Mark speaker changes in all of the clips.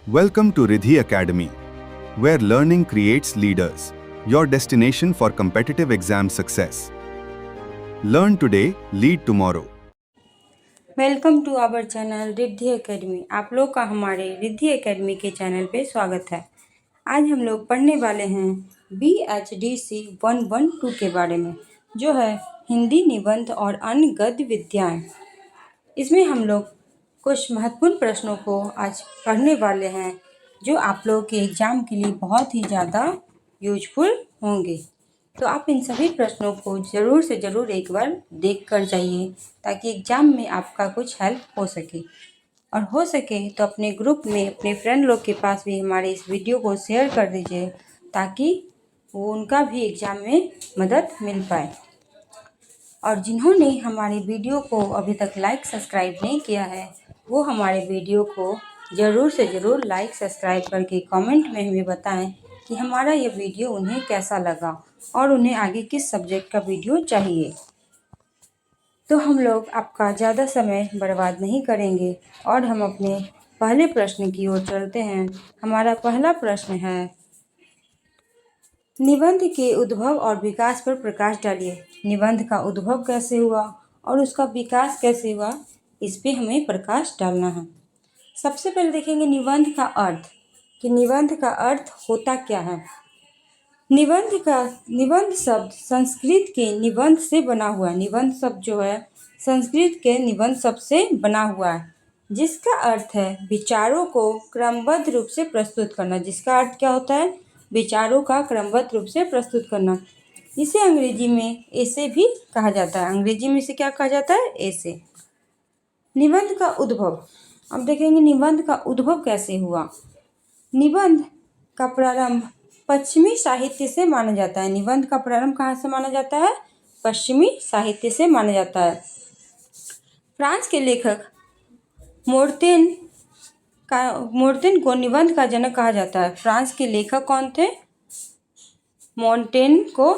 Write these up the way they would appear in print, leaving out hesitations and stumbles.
Speaker 1: Welcome to Riddhi Academy, where learning creates leaders, your destination for competitive exam success. Learn today, lead tomorrow.
Speaker 2: Welcome to our channel Riddhi Academy. आप लोग का हमारे Riddhi academy के channel पे स्वागत है। आज हम लोग पढ़ने वाले हैं BHDC 112 के बारे में, जो है हिंदी निबंध और अन्य गद्य विद्याएं। इसमें हम लोग कुछ महत्वपूर्ण प्रश्नों को आज पढ़ने वाले हैं, जो आप लोगों के एग्ज़ाम के लिए बहुत ही ज़्यादा यूजफुल होंगे। तो आप इन सभी प्रश्नों को ज़रूर से ज़रूर एक बार देख कर जाइए, ताकि एग्ज़ाम में आपका कुछ हेल्प हो सके। और हो सके तो अपने ग्रुप में अपने फ्रेंड लोग के पास भी हमारे इस वीडियो को शेयर कर दीजिए, ताकि वो उनका भी एग्ज़ाम में मदद मिल पाए। और जिन्होंने हमारे वीडियो को अभी तक लाइक सब्सक्राइब नहीं किया है, वो हमारे वीडियो को ज़रूर से ज़रूर लाइक सब्सक्राइब करके कमेंट में हमें बताएं कि हमारा ये वीडियो उन्हें कैसा लगा और उन्हें आगे किस सब्जेक्ट का वीडियो चाहिए। तो हम लोग आपका ज़्यादा समय बर्बाद नहीं करेंगे और हम अपने पहले प्रश्न की ओर चलते हैं। हमारा पहला प्रश्न है, निबंध के उद्भव और विकास पर प्रकाश डालिए। निबंध का उद्भव कैसे हुआ और उसका विकास कैसे हुआ, इस पे हमें प्रकाश डालना है। सबसे पहले देखेंगे निबंध का अर्थ, कि निबंध का अर्थ होता क्या है। निबंध शब्द संस्कृत के निबंध से बना हुआ है। निबंध शब्द जो है संस्कृत के निबंध शब्द से बना हुआ है, जिसका अर्थ है विचारों को क्रमबद्ध रूप से प्रस्तुत करना। जिसका अर्थ क्या होता है? विचारों का क्रमबद्ध रूप से प्रस्तुत करना। इसे अंग्रेजी में ऐसे भी कहा जाता है। अंग्रेजी में इसे क्या कहा जाता है? ऐसे। निबंध का उद्भव, अब देखेंगे निबंध का उद्भव कैसे हुआ। निबंध का प्रारंभ पश्चिमी साहित्य से माना जाता है। निबंध का प्रारंभ कहाँ से माना जाता है? पश्चिमी साहित्य से माना जाता है। फ्रांस के लेखक मोर्टेन को निबंध का जनक कहा जाता है। फ्रांस के लेखक कौन थे? मोंटेन को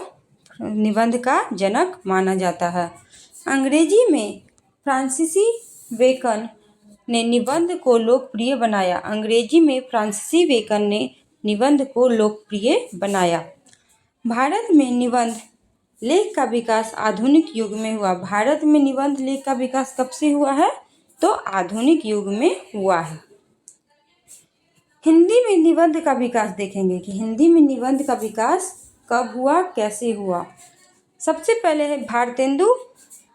Speaker 2: निबंध का जनक माना जाता है। अंग्रेजी में फ्रांसीसी बेकन ने निबंध को लोकप्रिय बनाया। अंग्रेजी में फ्रांसीसी बेकन ने निबंध को लोकप्रिय बनाया। भारत में निबंध लेख का विकास आधुनिक युग में हुआ। भारत में निबंध लेख का विकास कब से हुआ है? तो आधुनिक युग में हुआ है। हिंदी में निबंध का विकास देखेंगे कि हिंदी में निबंध का विकास कब हुआ, कैसे हुआ। सबसे पहले है भारतेंदु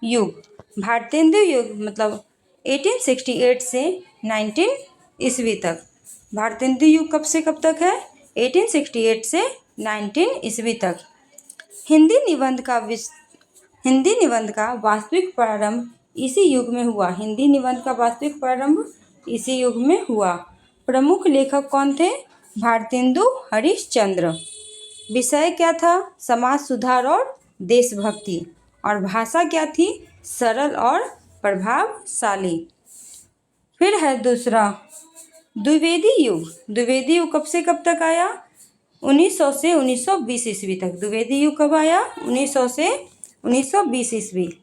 Speaker 2: युग। भारतेंदु युग मतलब 1868 से 19 ईस्वी तक। भारतेंदु युग कब से कब तक है? 1868 से 19 ईस्वी तक। हिंदी निबंध का वास्तविक प्रारंभ इसी युग में हुआ। हिंदी निबंध का वास्तविक प्रारंभ इसी युग में हुआ। प्रमुख लेखक कौन थे? भारतेंदु हरिश्चंद्र। विषय क्या था? समाज सुधार और देशभक्ति। और भाषा क्या थी? सरल और प्रभावशाली। फिर है दूसरा द्विवेदी युग। द्विवेदी युग कब से कब तक आया? 1900 से 1920 ईस्वी तक। द्विवेदी युग कब आया? 1900 से 1920 ईस्वी।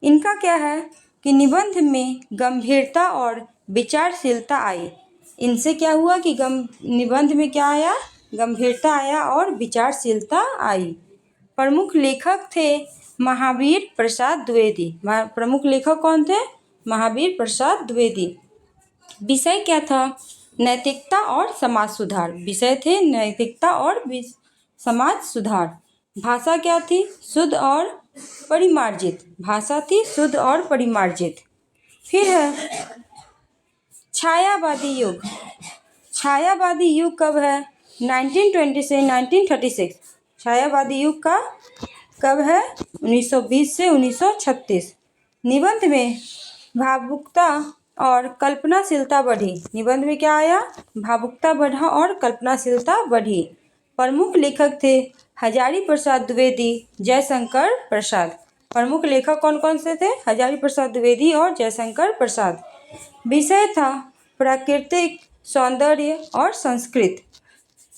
Speaker 2: इनका क्या है कि निबंध में गंभीरता और विचारशीलता आई। इनसे क्या हुआ कि निबंध में क्या आया? गंभीरता आया और विचारशीलता आई। प्रमुख लेखक थे महावीर प्रसाद द्विवेदी। प्रमुख लेखक कौन थे? महावीर प्रसाद द्विवेदी। विषय क्या था? नैतिकता और समाज सुधार। विषय थे नैतिकता और समाज सुधार। भाषा क्या थी? शुद्ध और परिमार्जित। भाषा थी शुद्ध और परिमार्जित। फिर है छायावादी युग। छायावादी युग कब है? 1920 से 1936। छायावादी युग का कब है? 1920 से 1936। निबंध में भावुकता और कल्पनाशीलता बढ़ी। निबंध में क्या आया? भावुकता बढ़ा और कल्पनाशीलता बढ़ी। प्रमुख लेखक थे हजारी प्रसाद द्विवेदी, जयशंकर प्रसाद। प्रमुख लेखक कौन कौन से थे? हजारी प्रसाद द्विवेदी और जयशंकर प्रसाद। विषय था प्राकृतिक सौंदर्य और संस्कृत।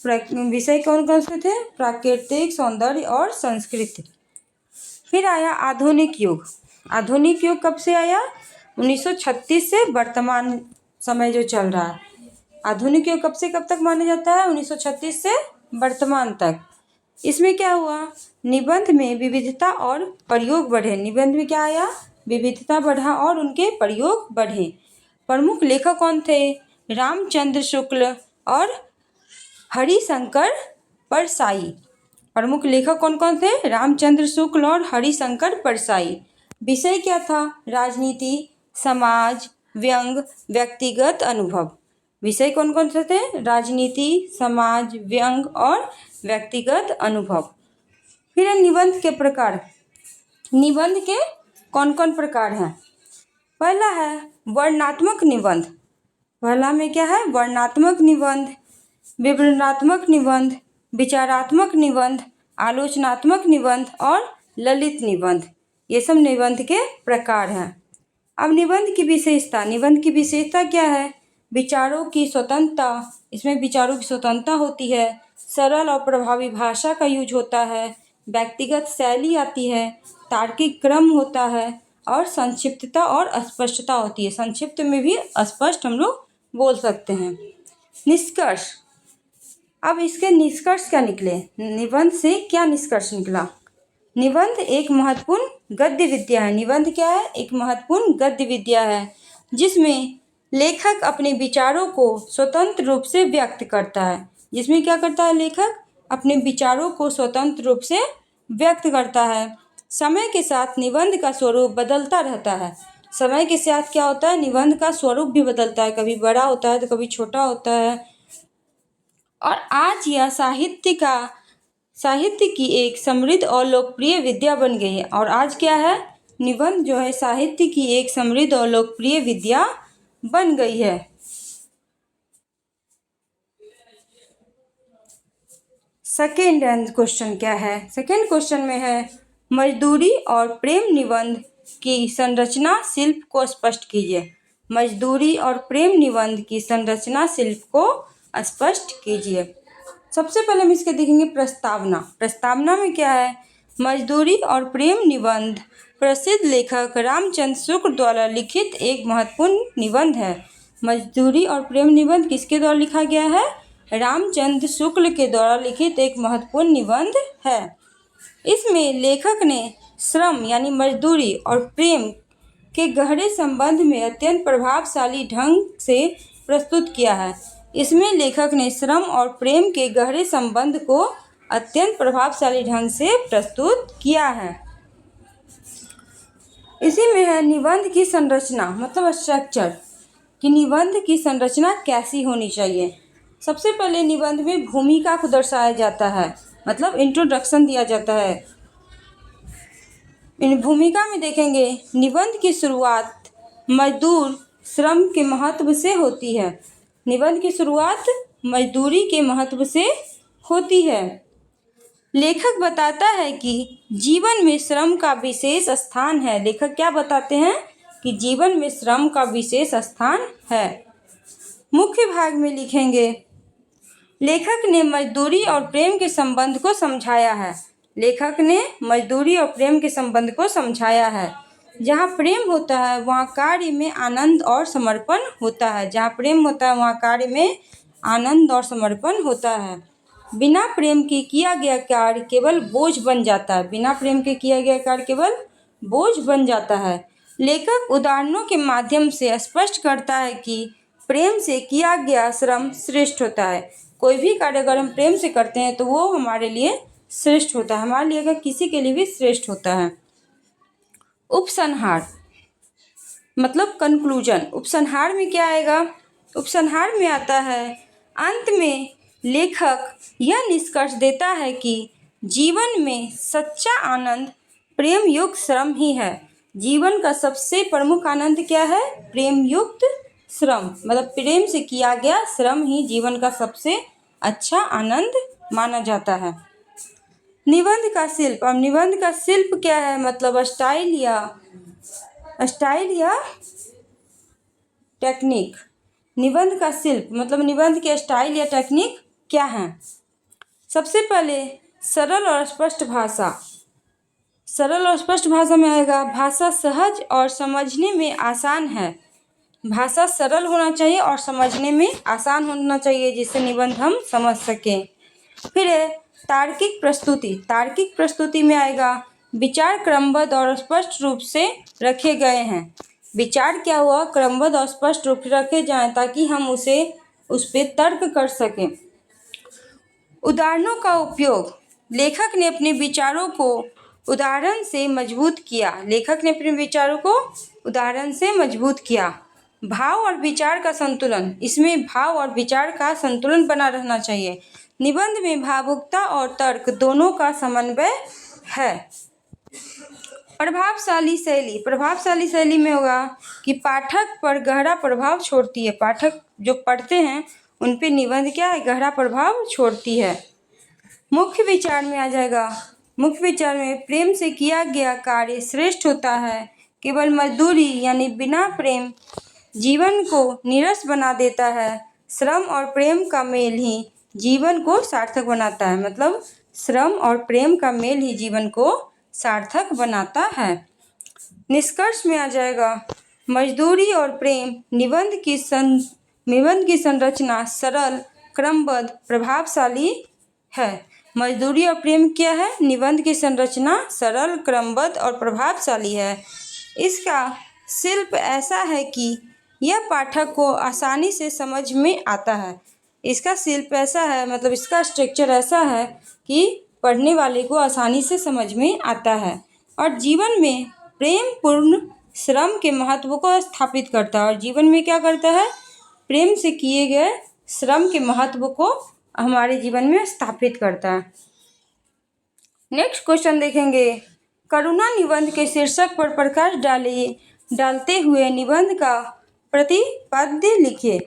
Speaker 2: विषय कौन कौन से थे? प्राकृतिक सौंदर्य और संस्कृत। फिर आया आधुनिक युग। आधुनिक युग कब से आया? 1936 से वर्तमान समय जो चल रहा है। आधुनिक युग कब से कब तक माना जाता है? 1936 से वर्तमान तक। इसमें क्या हुआ? निबंध में विविधता और प्रयोग बढ़े। निबंध में क्या आया? विविधता बढ़ा और उनके प्रयोग बढ़े। प्रमुख लेखक कौन थे? रामचंद्र शुक्ल और हरिशंकर परसाई। प्रमुख लेखक कौन कौन थे? रामचंद्र शुक्ल और हरिशंकर परसाई। विषय क्या था? राजनीति, समाज, व्यंग, व्यक्तिगत अनुभव। विषय कौन कौन से थे? राजनीति, समाज, व्यंग और व्यक्तिगत अनुभव। फिर है निबंध के प्रकार। निबंध के कौन कौन प्रकार हैं? पहला है वर्णनात्मक निबंध। पहला में क्या है? वर्णनात्मक निबंध, विवरणात्मक निबंध, विचारात्मक निबंध, आलोचनात्मक निबंध और ललित निबंध। ये सब निबंध के प्रकार हैं। अब निबंध की विशेषता। निबंध की विशेषता क्या है? विचारों की स्वतंत्रता। इसमें विचारों की स्वतंत्रता होती है। सरल और प्रभावी भाषा का यूज होता है। व्यक्तिगत शैली आती है। तार्किक क्रम होता है और संक्षिप्तता और अस्पष्टता होती है। संक्षिप्त में भी अस्पष्ट हम लोग बोल सकते हैं। निष्कर्ष। अब इसके निष्कर्ष क्या निकले? निबंध से क्या निष्कर्ष निकला? निबंध एक महत्वपूर्ण गद्य विद्या है। निबंध क्या है? एक महत्वपूर्ण गद्य विद्या है जिसमें लेखक अपने विचारों को स्वतंत्र रूप से व्यक्त करता है। जिसमें क्या करता है लेखक? अपने विचारों को स्वतंत्र रूप से व्यक्त करता है। समय के साथ निबंध का स्वरूप बदलता रहता है। समय के साथ क्या होता है? निबंध का स्वरूप भी बदलता है। कभी बड़ा होता है तो कभी छोटा होता है। और आज यह साहित्य की एक समृद्ध और लोकप्रिय विद्या बन गई है। और आज क्या है? निबंध जो है साहित्य की एक समृद्ध और लोकप्रिय विद्या बन गई है। सेकेंड क्वेश्चन क्या है? सेकेंड क्वेश्चन में है मजदूरी और प्रेम निबंध की संरचना शिल्प को स्पष्ट कीजिए। मजदूरी और प्रेम निबंध की संरचना शिल्प को स्पष्ट कीजिए। सबसे पहले हम इसके देखेंगे प्रस्तावना। प्रस्तावना में क्या है? मजदूरी और प्रेम निबंध प्रसिद्ध लेखक रामचंद्र शुक्ल द्वारा लिखित एक महत्वपूर्ण निबंध है। मजदूरी और प्रेम निबंध किसके द्वारा लिखा गया है? रामचंद्र शुक्ल के द्वारा लिखित एक महत्वपूर्ण निबंध है। इसमें लेखक ने श्रम यानी मजदूरी और प्रेम के गहरे संबंध में अत्यंत प्रभावशाली ढंग से प्रस्तुत किया है। इसमें लेखक ने श्रम और प्रेम के गहरे संबंध को अत्यंत प्रभावशाली ढंग से प्रस्तुत किया है। इसी में है निबंध की संरचना, मतलब स्ट्रक्चर, कि निबंध की संरचना कैसी होनी चाहिए। सबसे पहले निबंध में भूमिका को दर्शाया जाता है, मतलब इंट्रोडक्शन दिया जाता है। इन भूमिका में देखेंगे निबंध की शुरुआत मजदूर श्रम के महत्व से होती है। निबंध की शुरुआत मजदूरी के महत्व से होती है। लेखक बताता है कि जीवन में श्रम का विशेष स्थान है। लेखक क्या बताते हैं? कि जीवन में श्रम का विशेष स्थान है। मुख्य भाग में लिखेंगे लेखक ने मजदूरी और प्रेम के संबंध को समझाया है। लेखक ने मजदूरी और प्रेम के संबंध को समझाया है। जहाँ प्रेम होता है वहाँ कार्य में आनंद और समर्पण होता है। जहाँ प्रेम होता है वहाँ कार्य में आनंद और समर्पण होता है। बिना प्रेम के किया गया कार्य केवल बोझ बन जाता है। बिना प्रेम के किया गया कार्य केवल बोझ बन जाता है। लेखक उदाहरणों के माध्यम से स्पष्ट करता है कि प्रेम से किया गया श्रम श्रेष्ठ होता है। कोई भी कार्य अगर हम प्रेम से करते हैं तो वो हमारे लिए श्रेष्ठ होता है, हमारे लिए अगर किसी के लिए भी श्रेष्ठ होता है। उपसंहार मतलब कंक्लूजन। उपसंहार में क्या आएगा? उपसंहार में आता है अंत में लेखक यह निष्कर्ष देता है कि जीवन में सच्चा आनंद प्रेम युक्त श्रम ही है। जीवन का सबसे प्रमुख आनंद क्या है? प्रेम युक्त श्रम, मतलब प्रेम से किया गया श्रम ही जीवन का सबसे अच्छा आनंद माना जाता है। निबंध का शिल्प। अब निबंध का शिल्प क्या है? मतलब स्टाइल या टेक्निक। निबंध का शिल्प मतलब निबंध के स्टाइल या टेक्निक क्या है? सबसे पहले सरल और स्पष्ट भाषा। सरल और स्पष्ट भाषा में आएगा भाषा सहज और समझने में आसान है। भाषा सरल होना चाहिए और समझने में आसान होना चाहिए, जिससे निबंध हम समझ सकें। फिर है तार्किक प्रस्तुति। तार्किक प्रस्तुति में आएगा विचार क्रमबद्ध और स्पष्ट रूप से रखे गए हैं। विचार क्या हुआ, क्रमबद्ध और स्पष्ट रूप से रखे जाएं ताकि हम उस पे तर्क कर सकें। उदाहरणों का उपयोग। लेखक ने अपने विचारों को उदाहरण से मजबूत किया। लेखक ने अपने विचारों को उदाहरण से मजबूत किया। भाव और विचार का संतुलन। इसमें भाव और विचार का संतुलन बना रहना चाहिए। निबंध में भावुकता और तर्क दोनों का समन्वय है। प्रभावशाली शैली। प्रभावशाली शैली में होगा कि पाठक पर गहरा प्रभाव छोड़ती है। पाठक जो पढ़ते हैं उन पे निबंध क्या है, गहरा प्रभाव छोड़ती है। मुख्य विचार में आ जाएगा। मुख्य विचार में प्रेम से किया गया कार्य श्रेष्ठ होता है। केवल मजदूरी यानी बिना प्रेम जीवन को नीरस बना देता है। श्रम और प्रेम का मेल ही जीवन को सार्थक बनाता है। मतलब श्रम और प्रेम का मेल ही जीवन को सार्थक बनाता है। निष्कर्ष में आ जाएगा मजदूरी और प्रेम। निबंध की संरचना सरल, क्रमबद्ध, प्रभावशाली है। मजदूरी और प्रेम क्या है, निबंध की संरचना सरल, क्रमबद्ध और प्रभावशाली है। इसका शिल्प ऐसा है कि यह पाठक को आसानी से समझ में आता है। इसका शिल्प ऐसा है, मतलब इसका स्ट्रक्चर ऐसा है कि पढ़ने वाले को आसानी से समझ में आता है और जीवन में प्रेम पूर्ण श्रम के महत्व को स्थापित करता है। और जीवन में क्या करता है, प्रेम से किए गए श्रम के महत्व को हमारे जीवन में स्थापित करता है। नेक्स्ट क्वेश्चन देखेंगे। करुणा निबंध के शीर्षक पर प्रकाश डालते हुए निबंध का प्रतिपाद्य लिखिए।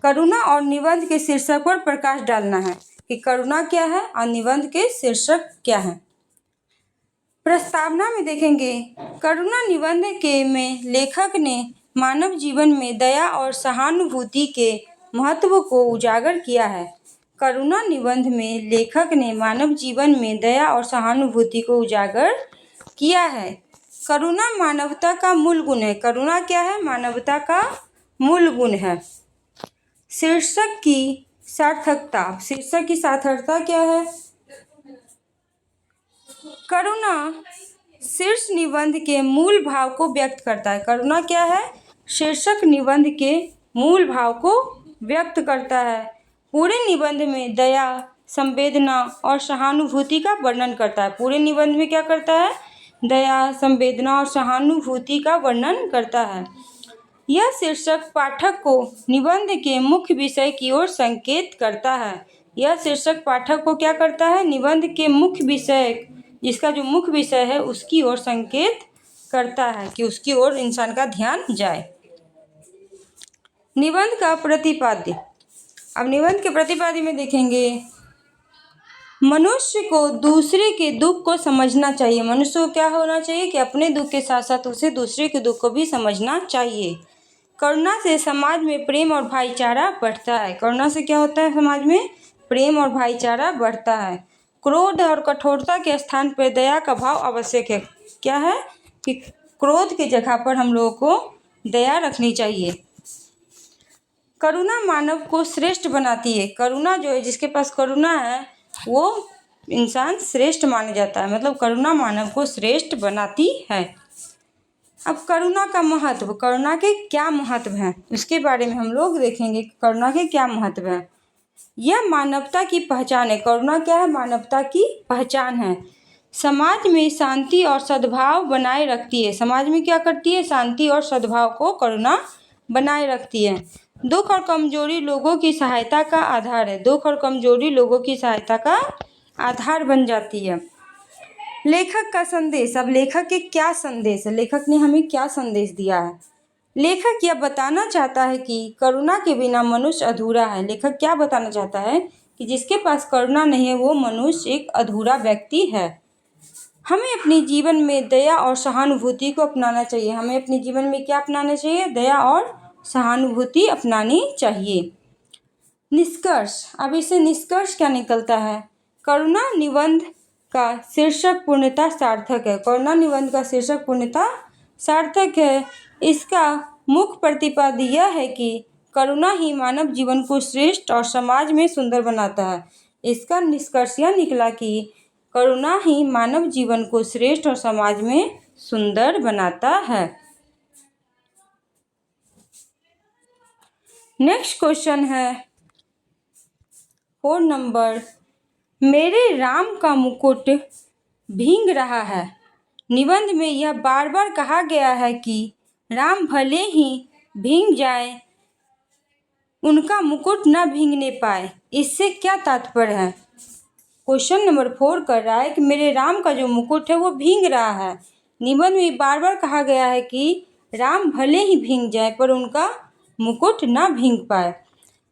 Speaker 2: करुणा और निबंध के शीर्षक पर प्रकाश डालना है कि करुणा क्या है और निबंध के शीर्षक क्या है। प्रस्तावना में देखेंगे करुणा निबंध में लेखक ने मानव जीवन में दया और सहानुभूति के महत्व को उजागर किया है। करुणा निबंध में लेखक ने मानव जीवन में दया और सहानुभूति को उजागर किया है। करुणा मानवता का मूल गुण है। करुणा क्या है, मानवता का मूल गुण है। शीर्षक की सार्थकता। शीर्षक की सार्थकता क्या है, करुणा शीर्ष निबंध के मूल भाव को व्यक्त करता है। करुणा क्या है, शीर्षक निबंध के मूल भाव को व्यक्त करता है। पूरे निबंध में दया, संवेदना और सहानुभूति का वर्णन करता है। पूरे निबंध में क्या करता है, दया, संवेदना और सहानुभूति का वर्णन करता है। यह शीर्षक पाठक को निबंध के मुख्य विषय की ओर संकेत करता है। यह शीर्षक पाठक को क्या करता है, निबंध के मुख्य विषय, जिसका जो मुख्य विषय है उसकी ओर संकेत करता है कि उसकी ओर इंसान का ध्यान जाए। निबंध का प्रतिपाद्य। अब निबंध के प्रतिपाद्य में देखेंगे मनुष्य को दूसरे के दुख को समझना चाहिए। मनुष्य को क्या होना चाहिए कि अपने दुख के साथ साथ उसे दूसरे के दुख को भी समझना चाहिए। करुणा से समाज में प्रेम और भाईचारा बढ़ता है। करुणा से क्या होता है, समाज में प्रेम और भाईचारा बढ़ता है। क्रोध और कठोरता के स्थान पर दया का भाव आवश्यक है। क्या है कि क्रोध की जगह पर हम लोगों को दया रखनी चाहिए। करुणा मानव को श्रेष्ठ बनाती है। करुणा जो है, जिसके पास करुणा है वो इंसान श्रेष्ठ माना जाता है। मतलब करुणा मानव को श्रेष्ठ बनाती है। अब करुणा का महत्व, करुणा के क्या महत्व हैं उसके बारे में हम लोग देखेंगे। करुणा के क्या महत्व है, यह मानवता की पहचान है। करुणा क्या है, मानवता की पहचान है। समाज में शांति और सद्भाव बनाए रखती है। समाज में क्या करती है, शांति और सद्भाव को करुणा बनाए रखती है। दुख और कमजोरी लोगों की सहायता का आधार है। दुख और कमजोरी लोगों की सहायता का आधार बन जाती है। लेखक का संदेश। अब लेखक के क्या संदेश है, लेखक ने हमें क्या संदेश दिया है। लेखक यह बताना चाहता है कि करुणा के बिना मनुष्य अधूरा है। लेखक क्या बताना चाहता है कि जिसके पास करुणा नहीं है वो मनुष्य एक अधूरा व्यक्ति है। हमें अपने जीवन में दया और सहानुभूति को अपनाना चाहिए। हमें अपने जीवन में क्या अपनाना चाहिए, दया और सहानुभूति अपनानी चाहिए। निष्कर्ष। अब इससे निष्कर्ष क्या निकलता है, करुणा निबंध का शीर्षक पूर्णतः सार्थक है। करुणा निबंध का शीर्षक पूर्णतः सार्थक है। इसका मुख्य प्रतिपाद्य यह है कि करुणा ही मानव जीवन को श्रेष्ठ और समाज में सुंदर बनाता है। इसका निष्कर्ष यह निकला कि करुणा ही मानव जीवन को श्रेष्ठ और समाज में सुंदर बनाता है। नेक्स्ट क्वेश्चन है 4 नंबर, मेरे राम का मुकुट भींग रहा है। निबंध में यह बार बार कहा गया है कि राम भले ही भींग जाए, उनका मुकुट न भींगने पाए। इससे क्या तात्पर्य है? क्वेश्चन नंबर 4 कर रहा है कि मेरे राम का जो मुकुट है वो भींग रहा है। निबंध में बार बार कहा गया है कि राम भले ही भींग जाए पर उनका मुकुट ना भींग पाए।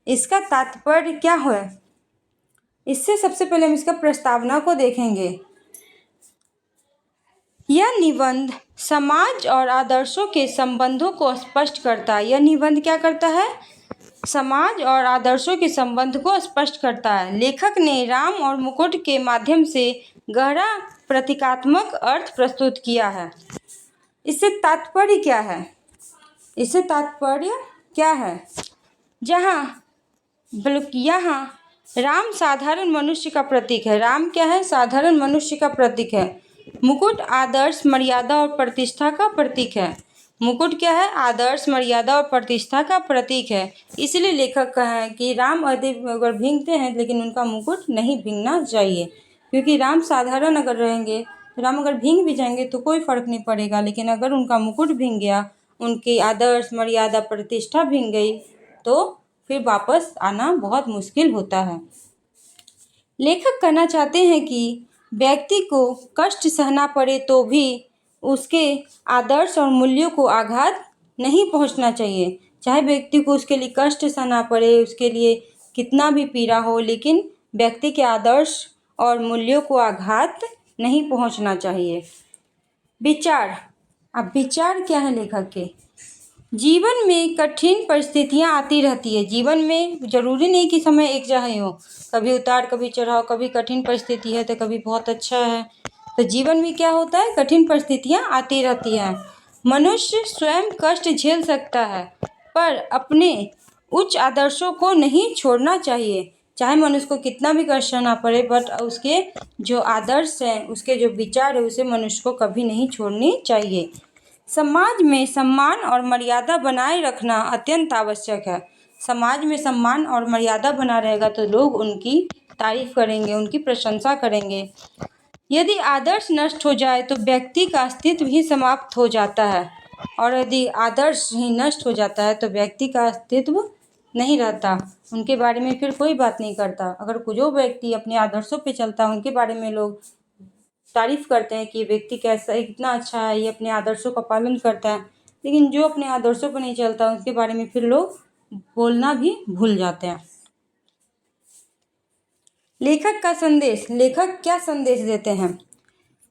Speaker 2: इसका तात्पर्य क्या है? इससे सबसे पहले हम इसका प्रस्तावना को देखेंगे। यह निबंध समाज और आदर्शों के संबंधों को स्पष्ट करता है। यह निबंध क्या करता है? समाज और आदर्शों के संबंध को स्पष्ट करता है। लेखक ने राम और मुकुट के माध्यम से गहरा प्रतीकात्मक अर्थ प्रस्तुत किया है। इससे तात्पर्य क्या है? इससे तात्पर्य क्या है? यहाँ राम साधारण मनुष्य का प्रतीक है। राम क्या है? साधारण मनुष्य का प्रतीक है। मुकुट आदर्श, मर्यादा और प्रतिष्ठा का प्रतीक है। मुकुट क्या है? आदर्श, मर्यादा और प्रतिष्ठा का प्रतीक है। इसलिए लेखक कहा है कि राम अगर भींगते हैं लेकिन उनका मुकुट नहीं भींगना चाहिए, क्योंकि राम साधारण अगर रहेंगे तो राम अगर भींग भी जाएंगे तो कोई फर्क नहीं पड़ेगा, लेकिन अगर उनका मुकुट भींग गया, उनकी आदर्श, मर्यादा, प्रतिष्ठा भींग गई तो फिर वापस आना बहुत मुश्किल होता है। लेखक कहना चाहते हैं कि व्यक्ति को कष्ट सहना पड़े तो भी उसके आदर्श और मूल्यों को आघात नहीं पहुंचना चाहिए। चाहे व्यक्ति को उसके लिए कष्ट सहना पड़े, उसके लिए कितना भी पीड़ा हो, लेकिन व्यक्ति के आदर्श और मूल्यों को आघात नहीं पहुंचना चाहिए। विचार। अब विचार क्या है लेखक के? जीवन में कठिन परिस्थितियां आती रहती है। जीवन में जरूरी नहीं कि समय एक जैसा ही हो, कभी उतार कभी चढ़ाव, कभी कठिन परिस्थिति है तो कभी बहुत अच्छा है। तो जीवन में क्या होता है? कठिन परिस्थितियां आती रहती हैं। मनुष्य स्वयं कष्ट झेल सकता है पर अपने उच्च आदर्शों को नहीं छोड़ना चाहिए। चाहे मनुष्य को कितना भी कष्ट सहना पड़े, बट उसके जो आदर्श हैं, उसके जो विचार है, उसे मनुष्य को कभी नहीं छोड़नी चाहिए। समाज में सम्मान और मर्यादा बनाए रखना अत्यंत आवश्यक है। समाज में सम्मान और मर्यादा बना रहेगा तो लोग उनकी तारीफ करेंगे, उनकी प्रशंसा करेंगे। यदि आदर्श नष्ट हो जाए तो व्यक्ति का अस्तित्व ही समाप्त हो जाता है, और यदि आदर्श ही नष्ट हो जाता है तो व्यक्ति का अस्तित्व नहीं रहता, उनके बारे में फिर कोई बात नहीं करता। अगर जो व्यक्ति अपने आदर्शों पे चलता है उनके बारे में लोग तारीफ करते हैं कि ये व्यक्ति कैसा है, कितना अच्छा है, ये अपने आदर्शों का पालन करता है। लेकिन जो अपने आदर्शों पर नहीं चलता उसके बारे में फिर लोग बोलना भी भूल जाते हैं। लेखक का संदेश। लेखक क्या संदेश देते हैं?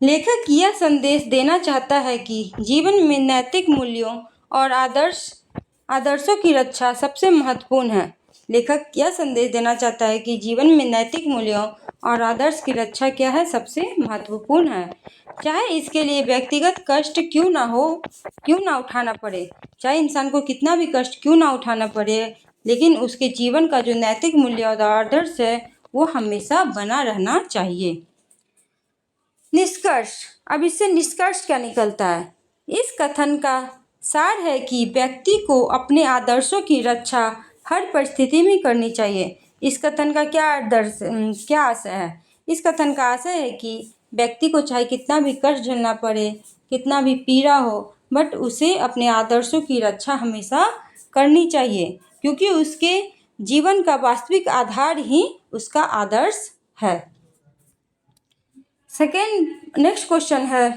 Speaker 2: लेखक यह संदेश देना चाहता है कि जीवन में नैतिक मूल्यों और आदर्शों की रक्षा सबसे महत्वपूर्ण है। लेखक यह संदेश देना चाहता है कि जीवन में नैतिक मूल्यों और आदर्श की रक्षा क्या है? सबसे महत्वपूर्ण है। चाहे इसके लिए व्यक्तिगत कष्ट क्यों ना उठाना पड़े, चाहे इंसान को कितना भी कष्ट क्यों ना उठाना पड़े, लेकिन उसके जीवन का जो नैतिक मूल्य और आदर्श है वो हमेशा बना रहना चाहिए। निष्कर्ष। अब इससे निष्कर्ष क्या निकलता है? इस कथन का सार है कि व्यक्ति को अपने आदर्शों की रक्षा हर परिस्थिति में करनी चाहिए। इस कथन का क्या आशय है? इस कथन का आशय है कि व्यक्ति को चाहे कितना भी कष्ट झेलना पड़े, कितना भी पीड़ा हो, बट उसे अपने आदर्शों की रक्षा हमेशा करनी चाहिए, क्योंकि उसके जीवन का वास्तविक आधार ही उसका आदर्श है। नेक्स्ट क्वेश्चन है,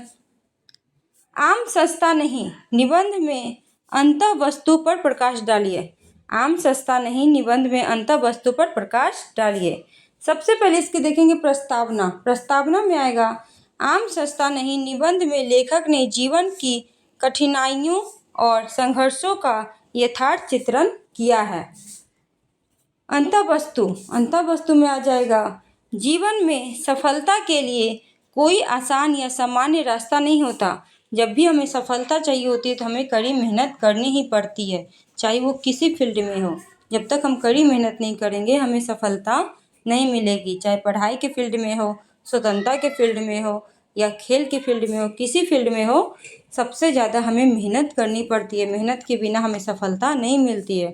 Speaker 2: आम सस्ता नहीं निबंध में अंतः वस्तु पर प्रकाश डालिए। आम सस्ता नहीं निबंध में अंतः वस्तु पर प्रकाश डालिए। सबसे पहले इसके देखेंगे प्रस्तावना। प्रस्तावना में आएगा, आम सस्ता नहीं निबंध में लेखक ने जीवन की कठिनाइयों और संघर्षों का यथार्थ चित्रण किया है। अंतः वस्तु में आ जाएगा, जीवन में सफलता के लिए कोई आसान या सामान्य रास्ता नहीं होता। जब भी हमें सफलता चाहिए होती है तो हमें कड़ी मेहनत करनी ही पड़ती है, चाहे वो किसी फील्ड में हो। जब तक हम कड़ी मेहनत नहीं करेंगे हमें सफलता नहीं मिलेगी, चाहे पढ़ाई के फील्ड में हो, स्वतंत्रता के फील्ड में हो या खेल के फील्ड में हो, किसी फील्ड में हो, सबसे ज़्यादा हमें मेहनत करनी पड़ती है। मेहनत के बिना हमें सफलता नहीं मिलती है।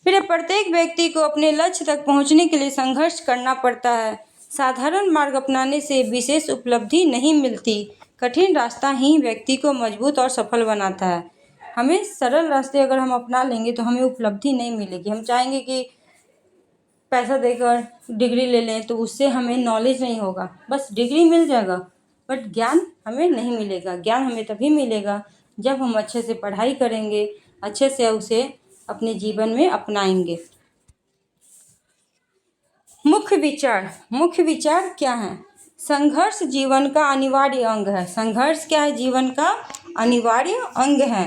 Speaker 2: फिर प्रत्येक व्यक्ति को अपने लक्ष्य तक पहुंचने के लिए संघर्ष करना पड़ता है। साधारण मार्ग अपनाने से विशेष उपलब्धि नहीं मिलती, कठिन रास्ता ही व्यक्ति को मजबूत और सफल बनाता है। हमें सरल रास्ते अगर हम अपना लेंगे तो हमें उपलब्धि नहीं मिलेगी। हम चाहेंगे कि पैसा देकर डिग्री ले लें तो उससे हमें नॉलेज नहीं होगा, बस डिग्री मिल जाएगा बट ज्ञान हमें नहीं मिलेगा। ज्ञान हमें तभी मिलेगा जब हम अच्छे से पढ़ाई करेंगे, अच्छे से उसे अपने जीवन में अपनाएंगे। मुख्य विचार क्या है? संघर्ष जीवन का अनिवार्य अंग है। संघर्ष क्या है? जीवन का अनिवार्य अंग है।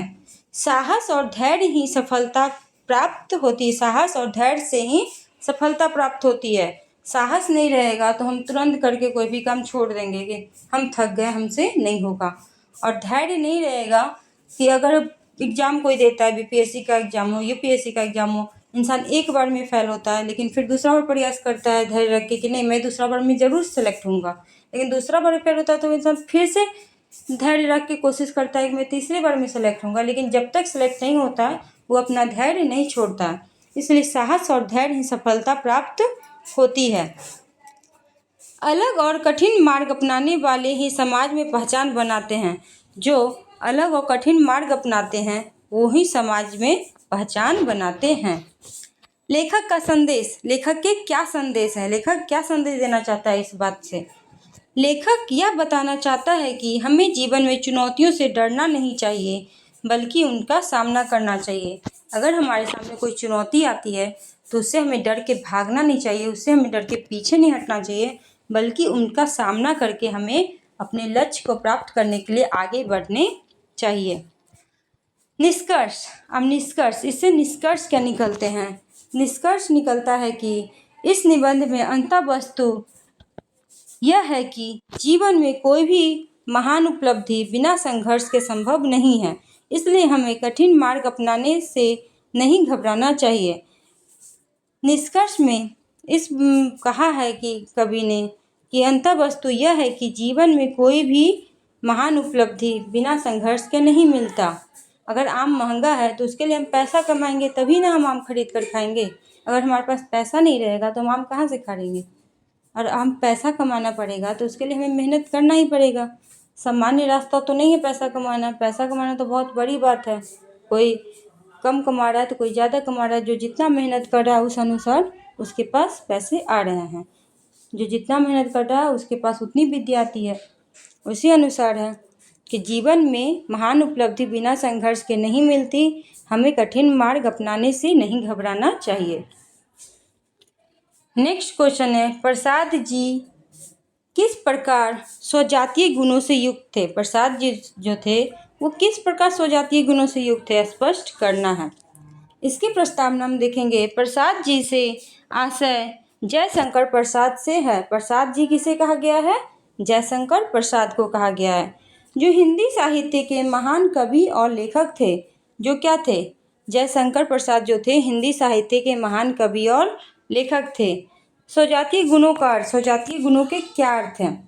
Speaker 2: साहस और धैर्य ही सफलता प्राप्त होती है। साहस और धैर्य से ही सफलता प्राप्त होती है। साहस नहीं रहेगा तो हम तुरंत करके कोई भी काम छोड़ देंगे कि हम थक गए, हमसे नहीं होगा। और धैर्य नहीं रहेगा कि अगर एग्ज़ाम कोई देता है, बीपीएससी का एग्ज़ाम हो, यूपीएससी का एग्ज़ाम हो, इंसान एक बार में फेल होता है लेकिन फिर दूसरा बार प्रयास करता है धैर्य रख के कि नहीं मैं दूसरा बार में ज़रूर सेलेक्ट होऊंगा, लेकिन दूसरा बार फेल होता है तो इंसान फिर से धैर्य रख के कोशिश करता है कि मैं तीसरी बार में सेलेक्ट होऊंगा, लेकिन जब तक सेलेक्ट नहीं होता है वो अपना धैर्य नहीं छोड़ता। इसलिए साहस और धैर्य ही सफलता प्राप्त होती है। अलग और कठिन मार्ग अपनाने वाले ही समाज में पहचान बनाते हैं। जो अलग और कठिन मार्ग अपनाते हैं वो ही समाज में पहचान बनाते हैं। लेखक का संदेश। लेखक के क्या संदेश है? लेखक क्या संदेश देना चाहता है इस बात से? लेखक यह बताना चाहता है कि हमें जीवन में चुनौतियों से डरना नहीं चाहिए बल्कि उनका सामना करना चाहिए। अगर हमारे सामने कोई चुनौती आती है तो उससे हमें डर के भागना नहीं चाहिए, उससे हमें डर के पीछे नहीं हटना चाहिए, बल्कि उनका सामना करके हमें अपने लक्ष्य को प्राप्त करने के लिए आगे बढ़ने चाहिए। निष्कर्ष। अब निष्कर्ष, इससे निष्कर्ष क्या निकलते हैं? निष्कर्ष निकलता है कि इस निबंध में अंतः वस्तु यह है कि जीवन में कोई भी महान उपलब्धि बिना संघर्ष के संभव नहीं है, इसलिए हमें कठिन मार्ग अपनाने से नहीं घबराना चाहिए। निष्कर्ष में कहा है कि कवि ने कि अंतः वस्तु यह है कि जीवन में कोई भी महान उपलब्धि बिना संघर्ष के नहीं मिलता। अगर आम महंगा है तो उसके लिए हम पैसा कमाएंगे तभी ना हम आम खरीद कर खाएंगे। अगर हमारे पास पैसा नहीं रहेगा तो हम आम कहाँ से खरीदेंगे? और हम पैसा कमाना पड़ेगा तो उसके लिए हमें मेहनत करना ही पड़ेगा। सामान्य रास्ता तो नहीं है पैसा कमाना। पैसा कमाना तो बहुत बड़ी बात है। कोई कम कमा रहा है तो कोई ज़्यादा कमा रहा है। जो जितना मेहनत कर रहा है उस अनुसार उसके पास पैसे आ रहे हैं। जो जितना मेहनत कर रहा है उसके पास उतनी विद्या आती है। उसी अनुसार है कि जीवन में महान उपलब्धि बिना संघर्ष के नहीं मिलती। हमें कठिन मार्ग अपनाने से नहीं घबराना चाहिए। नेक्स्ट क्वेश्चन है, प्रसाद जी किस प्रकार स्वजातीय गुणों से युक्त थे? प्रसाद जी जो थे वो किस प्रकार स्वजातीय गुणों से युक्त थे, स्पष्ट करना है। इसकी प्रस्तावना हम देखेंगे। प्रसाद जी से आशय जयशंकर प्रसाद से है। प्रसाद जी किसे कहा गया है? जयशंकर प्रसाद को कहा गया है, जो हिंदी साहित्य के महान कवि और लेखक थे। जो क्या थे? जयशंकर प्रसाद जो थे हिंदी साहित्य के महान कवि और लेखक थे। स्वजातीय गुणों का अर्थ, स्वजातीय गुणों के क्या अर्थ हैं?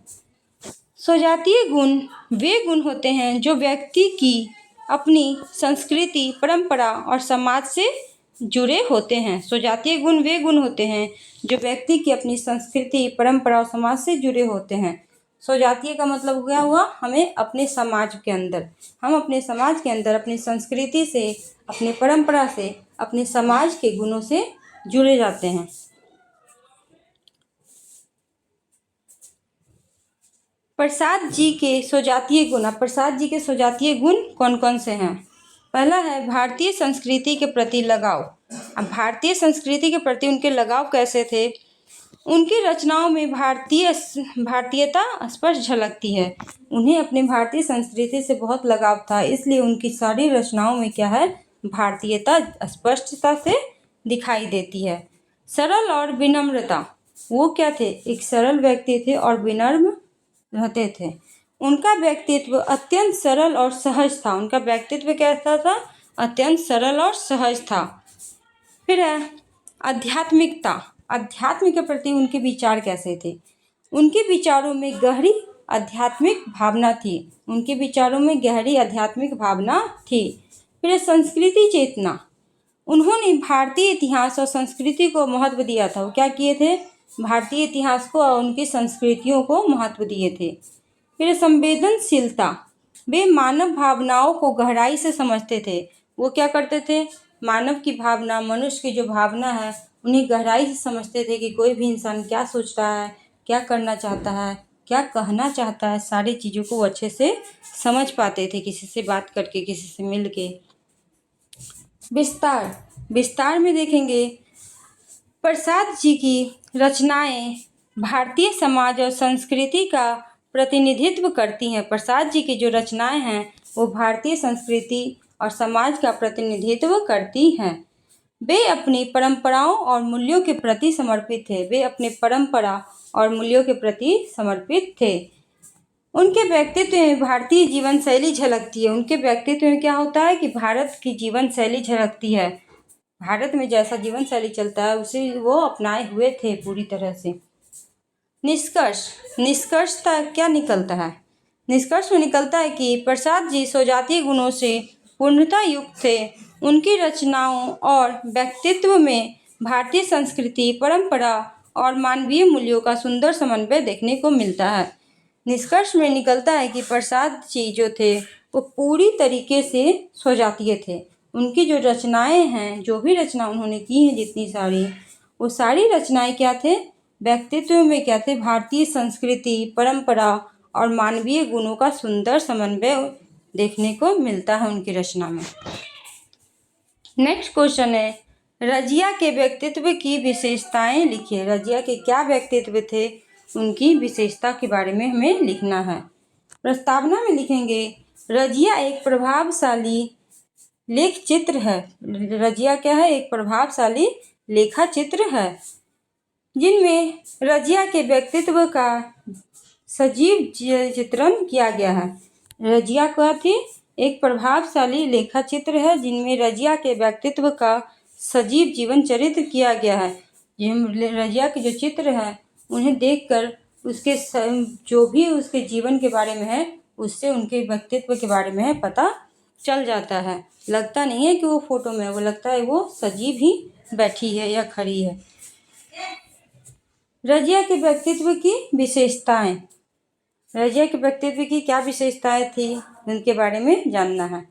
Speaker 2: स्वजातीय गुण वे गुण होते हैं जो व्यक्ति की अपनी संस्कृति, परंपरा और समाज से जुड़े होते हैं। स्वजातीय गुण वे गुण होते हैं जो व्यक्ति की अपनी संस्कृति, परंपरा और समाज से जुड़े होते हैं। स्वजातीय का मतलब क्या हुआ? हमें अपने समाज के अंदर, हम अपने समाज के अंदर अपनी संस्कृति से, अपने परंपरा से, अपने समाज के गुणों से जुड़े जाते हैं। प्रसाद जी के स्वजातीय गुण। अब प्रसाद जी के स्वजातीय गुण कौन कौन से हैं? पहला है भारतीय संस्कृति के प्रति लगाव। अब भारतीय संस्कृति के प्रति उनके लगाव कैसे थे? उनकी रचनाओं में भारतीयता स्पष्ट झलकती है। उन्हें अपने भारतीय संस्कृति से बहुत लगाव था, इसलिए उनकी सारी रचनाओं में क्या है? भारतीयता स्पष्टता से दिखाई देती है। सरल और विनम्रता। वो क्या थे? एक सरल व्यक्ति थे और विनम्र रहते थे। उनका व्यक्तित्व अत्यंत सरल और सहज था। उनका व्यक्तित्व कैसा था? अत्यंत सरल और सहज था। फिर है आध्यात्मिकता। अध्यात्म के प्रति उनके विचार कैसे थे? उनके विचारों में गहरी आध्यात्मिक भावना थी। उनके विचारों में गहरी आध्यात्मिक भावना थी। फिर संस्कृति चेतना। उन्होंने भारतीय इतिहास और संस्कृति को महत्व दिया था। वो क्या किए थे? भारतीय इतिहास को और उनकी संस्कृतियों को महत्व दिए थे। फिर संवेदनशीलता। वे मानव भावनाओं को गहराई से समझते थे। वो क्या करते थे? मानव की भावना, मनुष्य की जो भावना है, उन्हें गहराई से समझते थे कि कोई भी इंसान क्या सोच रहा है, क्या करना चाहता है, क्या कहना चाहता है। सारी चीज़ों को वो अच्छे से समझ पाते थे, किसी से बात करके, किसी से मिल के। विस्तार में देखेंगे प्रसाद जी की रचनाएं भारतीय समाज और संस्कृति का प्रतिनिधित्व करती हैं। प्रसाद जी की जो रचनाएं हैं वो भारतीय संस्कृति और समाज का प्रतिनिधित्व करती हैं। वे अपनी परंपराओं और मूल्यों के प्रति समर्पित थे। वे अपने परंपरा और मूल्यों के प्रति समर्पित थे। उनके व्यक्तित्व में भारतीय जीवन शैली झलकती है। उनके व्यक्तित्व में क्या होता है कि भारत की जीवन शैली झलकती है। भारत में जैसा जीवन शैली चलता है उसे वो अपनाए हुए थे पूरी तरह से। निष्कर्षता क्या निकलता है? निष्कर्ष में निकलता है कि प्रसाद जी स्वजातीय गुणों से पूर्णता युक्त थे। उनकी रचनाओं और व्यक्तित्व में भारतीय संस्कृति, परंपरा और मानवीय मूल्यों का सुंदर समन्वय देखने को मिलता है। निष्कर्ष में निकलता है कि प्रसाद जी जो थे वो पूरी तरीके से स्वजातीय थे। उनकी जो रचनाएं हैं, जो भी रचना उन्होंने की हैं, जितनी सारी, वो सारी रचनाएं क्या थे? व्यक्तित्व में क्या थे? भारतीय संस्कृति, परंपरा और मानवीय गुणों का सुंदर समन्वय देखने को मिलता है उनकी रचना में। नेक्स्ट क्वेश्चन है, रजिया के व्यक्तित्व की विशेषताएं लिखिए। रजिया के क्या व्यक्तित्व थे? उनकी विशेषता के बारे में हमें लिखना है। प्रस्तावना में लिखेंगे, रजिया एक प्रभावशाली लेख चित्र है। रजिया क्या है? एक प्रभावशाली लेखा चित्र है जिनमें रजिया के व्यक्तित्व का सजीव चित्रण किया गया है। रजिया क्या थी? एक प्रभावशाली लेखा चित्र है जिनमें रजिया के व्यक्तित्व का सजीव जीवन चरित्र किया गया है। रजिया के जो चित्र है उन्हें देखकर उसके जो भी उसके जीवन के बारे में है उससे उनके व्यक्तित्व के बारे में पता चल जाता है। लगता नहीं है कि वो फोटो में है, वो लगता है वो सजीव ही बैठी है या खड़ी है। रजिया के व्यक्तित्व की विशेषताएं। रजिया के व्यक्तित्व की क्या विशेषताएं थी उनके बारे में जानना है।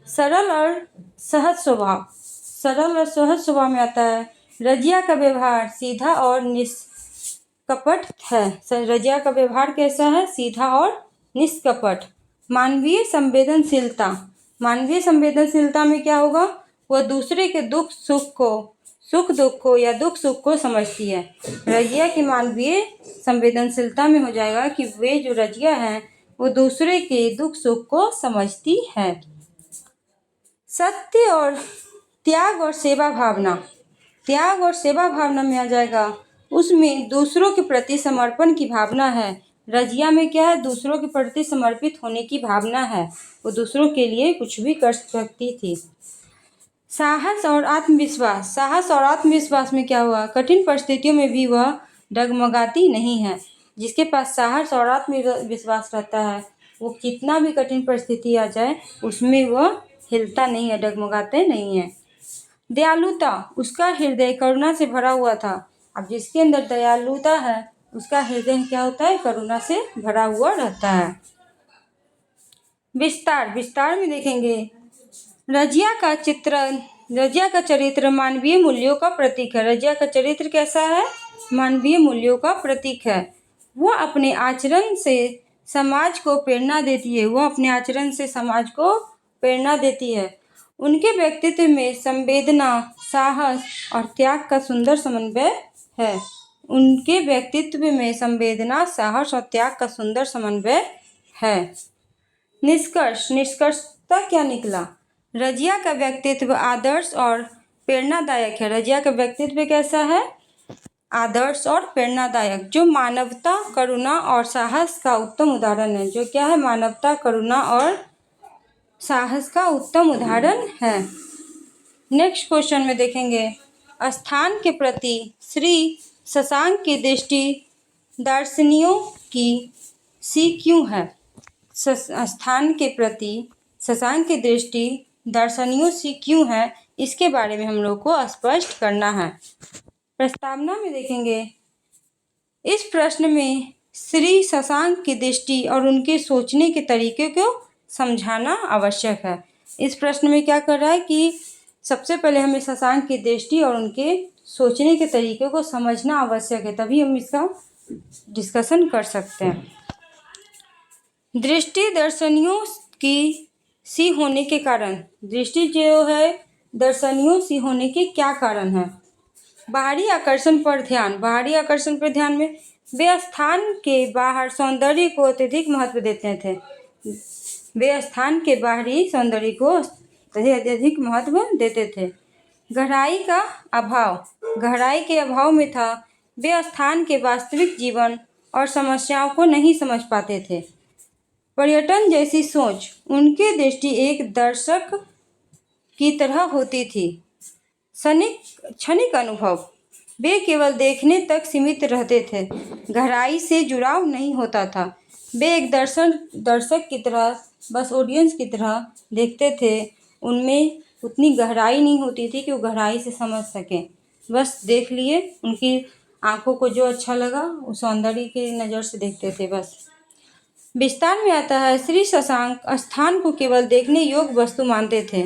Speaker 2: सरल और सहज स्वभाव। सरल और सहज स्वभाव में आता है रजिया का व्यवहार सीधा और निष्कपट है। रजिया का व्यवहार कैसा है? सीधा और निष्कपट। मानवीय संवेदनशीलता। मानवीय संवेदनशीलता में क्या होगा? वह दूसरे के सुख दुख को या दुख सुख को समझती है। रजिया की मानवीय संवेदनशीलता में हो जाएगा कि वे जो रजिया हैं वो दूसरे के दुख सुख को समझती है। सत्य और त्याग और सेवा भावना। त्याग और सेवा भावना में आ जाएगा, उसमें दूसरों के प्रति समर्पण की भावना है। रजिया में क्या है? दूसरों के प्रति समर्पित होने की भावना है। वो दूसरों के लिए कुछ भी कर सकती थी। साहस और आत्मविश्वास। साहस और आत्मविश्वास में क्या हुआ? कठिन परिस्थितियों में भी वह डगमगाती नहीं है। जिसके पास साहस और आत्मविश्वास रहता है वो कितना भी कठिन परिस्थिति आ जाए उसमें वह हिलता नहीं है, डगमगाते नहीं है। दयालुता। उसका हृदय करुणा से भरा हुआ था। अब जिसके अंदर दयालुता है उसका हृदय क्या होता है? करुणा से भरा हुआ रहता है। विस्तार में देखेंगे, रजिया का चरित्र मानवीय मूल्यों का प्रतीक है। रजिया का चरित्र कैसा है? मानवीय मूल्यों का प्रतीक है। वह अपने आचरण से समाज को प्रेरणा देती है। वह अपने आचरण से समाज को प्रेरणा देती है। उनके व्यक्तित्व में संवेदना, साहस और त्याग का सुंदर समन्वय है। उनके व्यक्तित्व में संवेदना, साहस और त्याग का सुंदर समन्वय है। निष्कर्षता क्या निकला? रजिया का व्यक्तित्व आदर्श और प्रेरणादायक है। रजिया का व्यक्तित्व कैसा है? आदर्श और प्रेरणादायक, जो मानवता, करुणा और साहस का उत्तम उदाहरण है। जो क्या है? मानवता, करुणा और साहस का उत्तम उदाहरण है। नेक्स्ट क्वेश्चन में देखेंगे, स्थान के प्रति श्री शशांक की दृष्टि दार्शनिकों की सी क्यों है? स्थान के प्रति शशांक की दृष्टि दार्शनिकों सी क्यों है, इसके बारे में हम लोग को स्पष्ट करना है। प्रस्तावना में देखेंगे, इस प्रश्न में श्री शशांक की दृष्टि और उनके सोचने के तरीके को समझाना आवश्यक है। इस प्रश्न में क्या कर रहा है कि सबसे पहले हमें शशांक की दृष्टि और उनके सोचने के तरीके को समझना आवश्यक है, तभी हम इसका डिस्कशन कर सकते हैं। दृष्टि दर्शनियों की सी होने के कारण, दृष्टि जो है दर्शनियों सी होने के क्या कारण है? बाहरी आकर्षण पर ध्यान, बाहरी आकर्षण पर ध्यान में वे स्थान के बाहर सौंदर्य को अत्यधिक महत्व देते थे। वे स्थान के बाहरी सौंदर्य को अत्यधिक महत्व देते थे। गहराई का अभाव, गहराई के अभाव में था। वे स्थान के वास्तविक जीवन और समस्याओं को नहीं समझ पाते थे। पर्यटन जैसी सोच, उनकी दृष्टि एक दर्शक की तरह होती थी। क्षणिक अनुभव, वे केवल देखने तक सीमित रहते थे। गहराई से जुड़ाव नहीं होता था। वे एक दर्शक की तरह, बस ऑडियंस की तरह देखते थे। उनमें उतनी गहराई नहीं होती थी कि वो गहराई से समझ सकें। बस देख लिए, उनकी आंखों को जो अच्छा लगा उस सौंदर्य की नज़र से देखते थे बस। विस्तार में आता है, श्री शशांक स्थान को केवल देखने योग्य वस्तु मानते थे।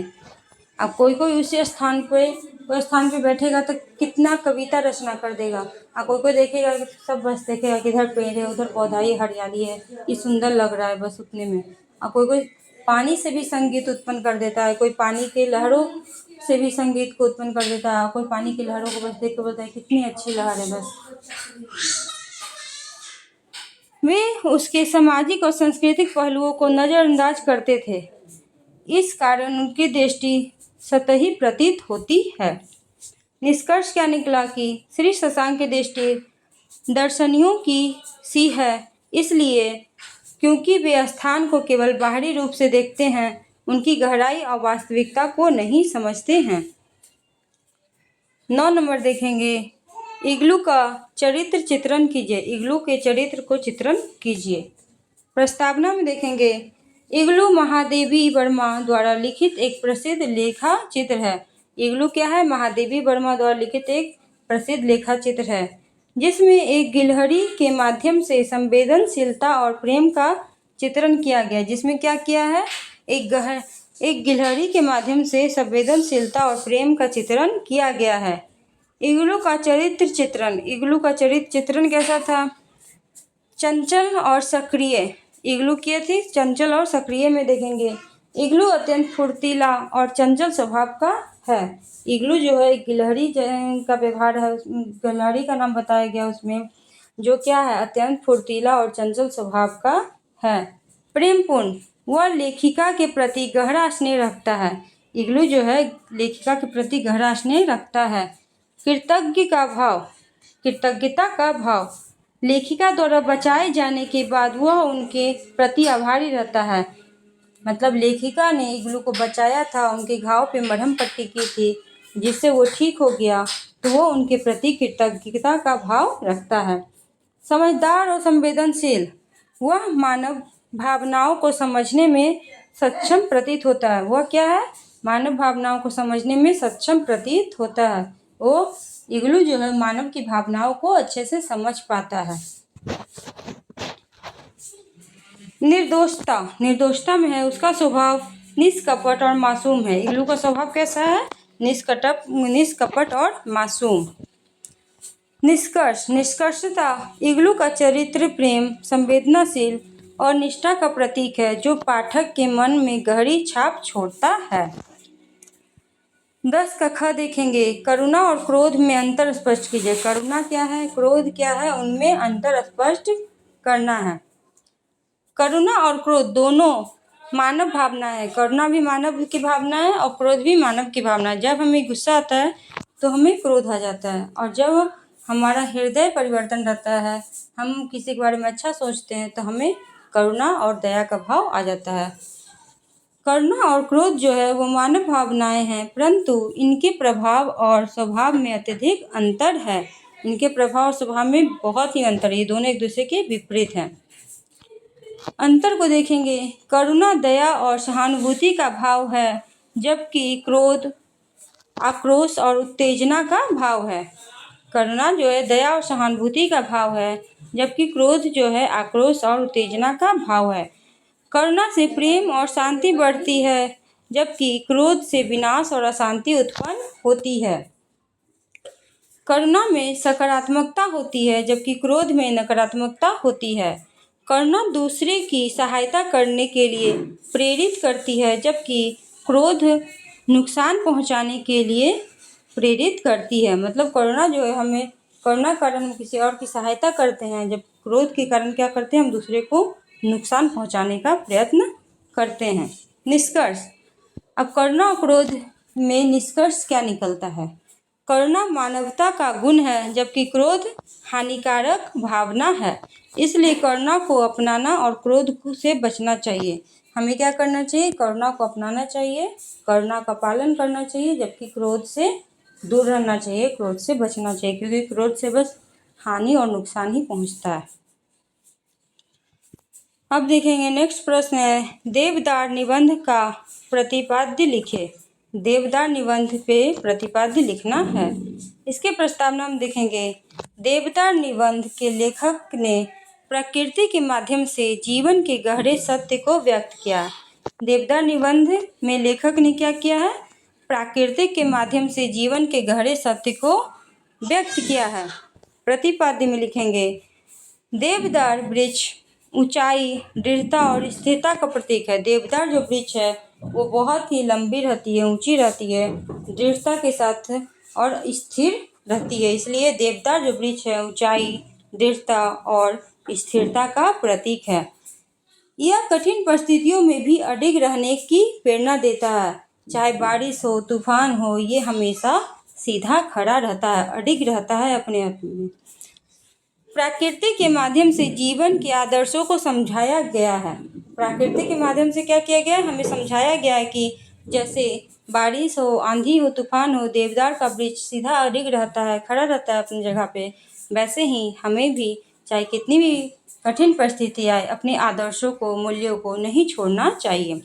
Speaker 2: अब कोई उसी स्थान पे बैठेगा तो कितना कविता रचना कर देगा। और कोई देखेगा कि सब बस देखेगा कि इधर पेड़ है, उधर पौधा है, हरियाली है, ये सुंदर लग रहा है, बस उतने में। और कोई पानी से भी संगीत उत्पन्न कर देता है, कोई पानी के लहरों से भी संगीत को उत्पन्न कर देता है। कोई पानी की लहरों को बस देख के बोलता है कितनी अच्छी लहर है बस। वे उसके सामाजिक और सांस्कृतिक पहलुओं को नज़रअंदाज करते थे। इस कारण उनकी दृष्टि सतही प्रतीत होती है। निष्कर्ष क्या निकला कि श्री शशांक की दृष्टि दर्शनियों की सी है, इसलिए क्योंकि वे स्थान को केवल बाहरी रूप से देखते हैं, उनकी गहराई और वास्तविकता को नहीं समझते हैं। 9 नंबर देखेंगे, इग्लू का चरित्र चित्रण कीजिए। इग्लू के चरित्र को चित्रण कीजिए। प्रस्तावना में देखेंगे, इग्लू महादेवी वर्मा द्वारा लिखित एक प्रसिद्ध लेखा चित्र है। इग्लू क्या है? महादेवी वर्मा द्वारा लिखित एक प्रसिद्ध लेखा चित्र है, जिसमें एक गिलहरी के माध्यम से संवेदनशीलता और प्रेम का चित्रण किया गया। जिसमें क्या किया है? एक गिलहरी के माध्यम से संवेदनशीलता और प्रेम का चित्रण किया गया है। इग्लू का चरित्र चित्रण, इग्लू का चरित्र चित्रण कैसा था? चंचल और सक्रिय। इग्लू क्या थी? चंचल और सक्रिय में देखेंगे, इग्लू अत्यंत फुर्तीला और चंचल स्वभाव का है। इग्लू जो है गिलहरी का व्यवहार है, गिलहरी का नाम बताया गया उसमें, जो क्या है? अत्यंत फुर्तीला और चंचल स्वभाव का है। प्रेमपूर्ण, वह लेखिका के प्रति गहरा स्नेह रखता है। इग्लू जो है लेखिका के प्रति गहरा स्नेह रखता है। कृतज्ञता का भाव, लेखिका द्वारा बचाए जाने के बाद वह उनके प्रति आभारी रहता है। मतलब लेखिका ने इग्लू को बचाया था, उनके घाव पे मरहम पट्टी की थी, जिससे वो ठीक हो गया, तो वो उनके प्रति कृतज्ञता का भाव रखता है। समझदार और संवेदनशील, वह मानव भावनाओं को समझने में सक्षम प्रतीत होता है। वह क्या है? मानव भावनाओं को समझने में सक्षम प्रतीत होता है। वो इग्लू जो है मानव की भावनाओं को अच्छे से समझ पाता है। निर्दोषता में है, उसका स्वभाव निष्कपट और मासूम है। इग्लू का स्वभाव कैसा है? निष्कपट और मासूम। निष्कर्षता, इग्लू का चरित्र प्रेम, संवेदनाशील और निष्ठा का प्रतीक है, जो पाठक के मन में गहरी छाप छोड़ता है। 10 का ख देखेंगे, करुणा और क्रोध में अंतर स्पष्ट कीजिए। करुणा क्या है, क्रोध क्या है, उनमें अंतर स्पष्ट करना है। करुणा और क्रोध दोनों मानव भावना है। करुणा भी मानव की भावना है और क्रोध भी मानव की भावना है। जब हमें गुस्सा आता है तो हमें क्रोध आ जाता है, और जब हमारा हृदय परिवर्तन रहता है, हम किसी के बारे में अच्छा सोचते हैं तो हमें करुणा और दया का भाव आ जाता है। करुणा और क्रोध जो है वो मानव भावनाएं हैं, परंतु इनके प्रभाव और स्वभाव में अत्यधिक अंतर है। इनके प्रभाव और स्वभाव में बहुत ही अंतर है, ये दोनों एक दूसरे के विपरीत हैं। अंतर को देखेंगे, करुणा दया और सहानुभूति का भाव है, जबकि क्रोध आक्रोश और उत्तेजना का भाव है। करुणा जो है दया और सहानुभूति का भाव है, जबकि क्रोध जो है आक्रोश और उत्तेजना का भाव है। करुणा से प्रेम और शांति बढ़ती है, जबकि क्रोध से विनाश और अशांति उत्पन्न होती है। करुणा में सकारात्मकता होती है, जबकि क्रोध में नकारात्मकता होती है। करुणा दूसरे की सहायता करने के लिए प्रेरित करती है, जबकि क्रोध नुकसान पहुंचाने के लिए प्रेरित करती है। मतलब करुणा जो है, हमें करुणा के कारण हम किसी और की सहायता करते हैं, जब क्रोध के कारण क्या करते हैं, हम दूसरे को नुकसान पहुंचाने का प्रयत्न करते हैं। निष्कर्ष, अब करुणा और क्रोध में निष्कर्ष क्या निकलता है? करुणा मानवता का गुण है, जबकि क्रोध हानिकारक भावना है। इसलिए करुणा को अपनाना और क्रोध से बचना चाहिए। हमें क्या करना चाहिए? करुणा को अपनाना चाहिए, करुणा का पालन करना चाहिए, जबकि क्रोध से दूर रहना चाहिए, क्रोध से बचना चाहिए, क्योंकि क्रोध से बस हानि और नुकसान ही पहुंचता है। अब देखेंगे नेक्स्ट प्रश्न है, देवदार निबंध का प्रतिपाद्य लिखे। देवदार निबंध पे प्रतिपाद्य लिखना है। इसके प्रस्तावना हम देखेंगे, देवदार निबंध के लेखक ने प्रकृति के माध्यम से जीवन के गहरे सत्य को व्यक्त किया। देवदार निबंध में लेखक ने क्या किया है? प्राकृतिक के माध्यम से जीवन के गहरे सत्य को व्यक्त किया है। प्रतिपाद्य में लिखेंगे, देवदार वृक्ष ऊंचाई, दृढ़ता और स्थिरता का प्रतीक है। देवदार जो वृक्ष है वो बहुत ही लंबी रहती है, ऊंची रहती है, दृढ़ता के साथ और स्थिर रहती है। इसलिए देवदार जो वृक्ष है ऊंचाई, दृढ़ता और स्थिरता का प्रतीक है। यह कठिन परिस्थितियों में भी अडिग रहने की प्रेरणा देता है। चाहे बारिश हो, तूफान हो, ये हमेशा सीधा खड़ा रहता है, अडिग रहता है अपने आप में। प्रकृति के माध्यम से जीवन के आदर्शों को समझाया गया है। प्रकृति के माध्यम से क्या किया गया है? हमें समझाया गया है कि जैसे बारिश हो, आंधी हो, तूफान हो, देवदार का वृक्ष सीधा अडिग रहता है, खड़ा रहता है अपनी जगह पे, वैसे ही हमें भी चाहे कितनी भी कठिन परिस्थिति आए, अपने आदर्शों को, मूल्यों को नहीं छोड़ना चाहिए।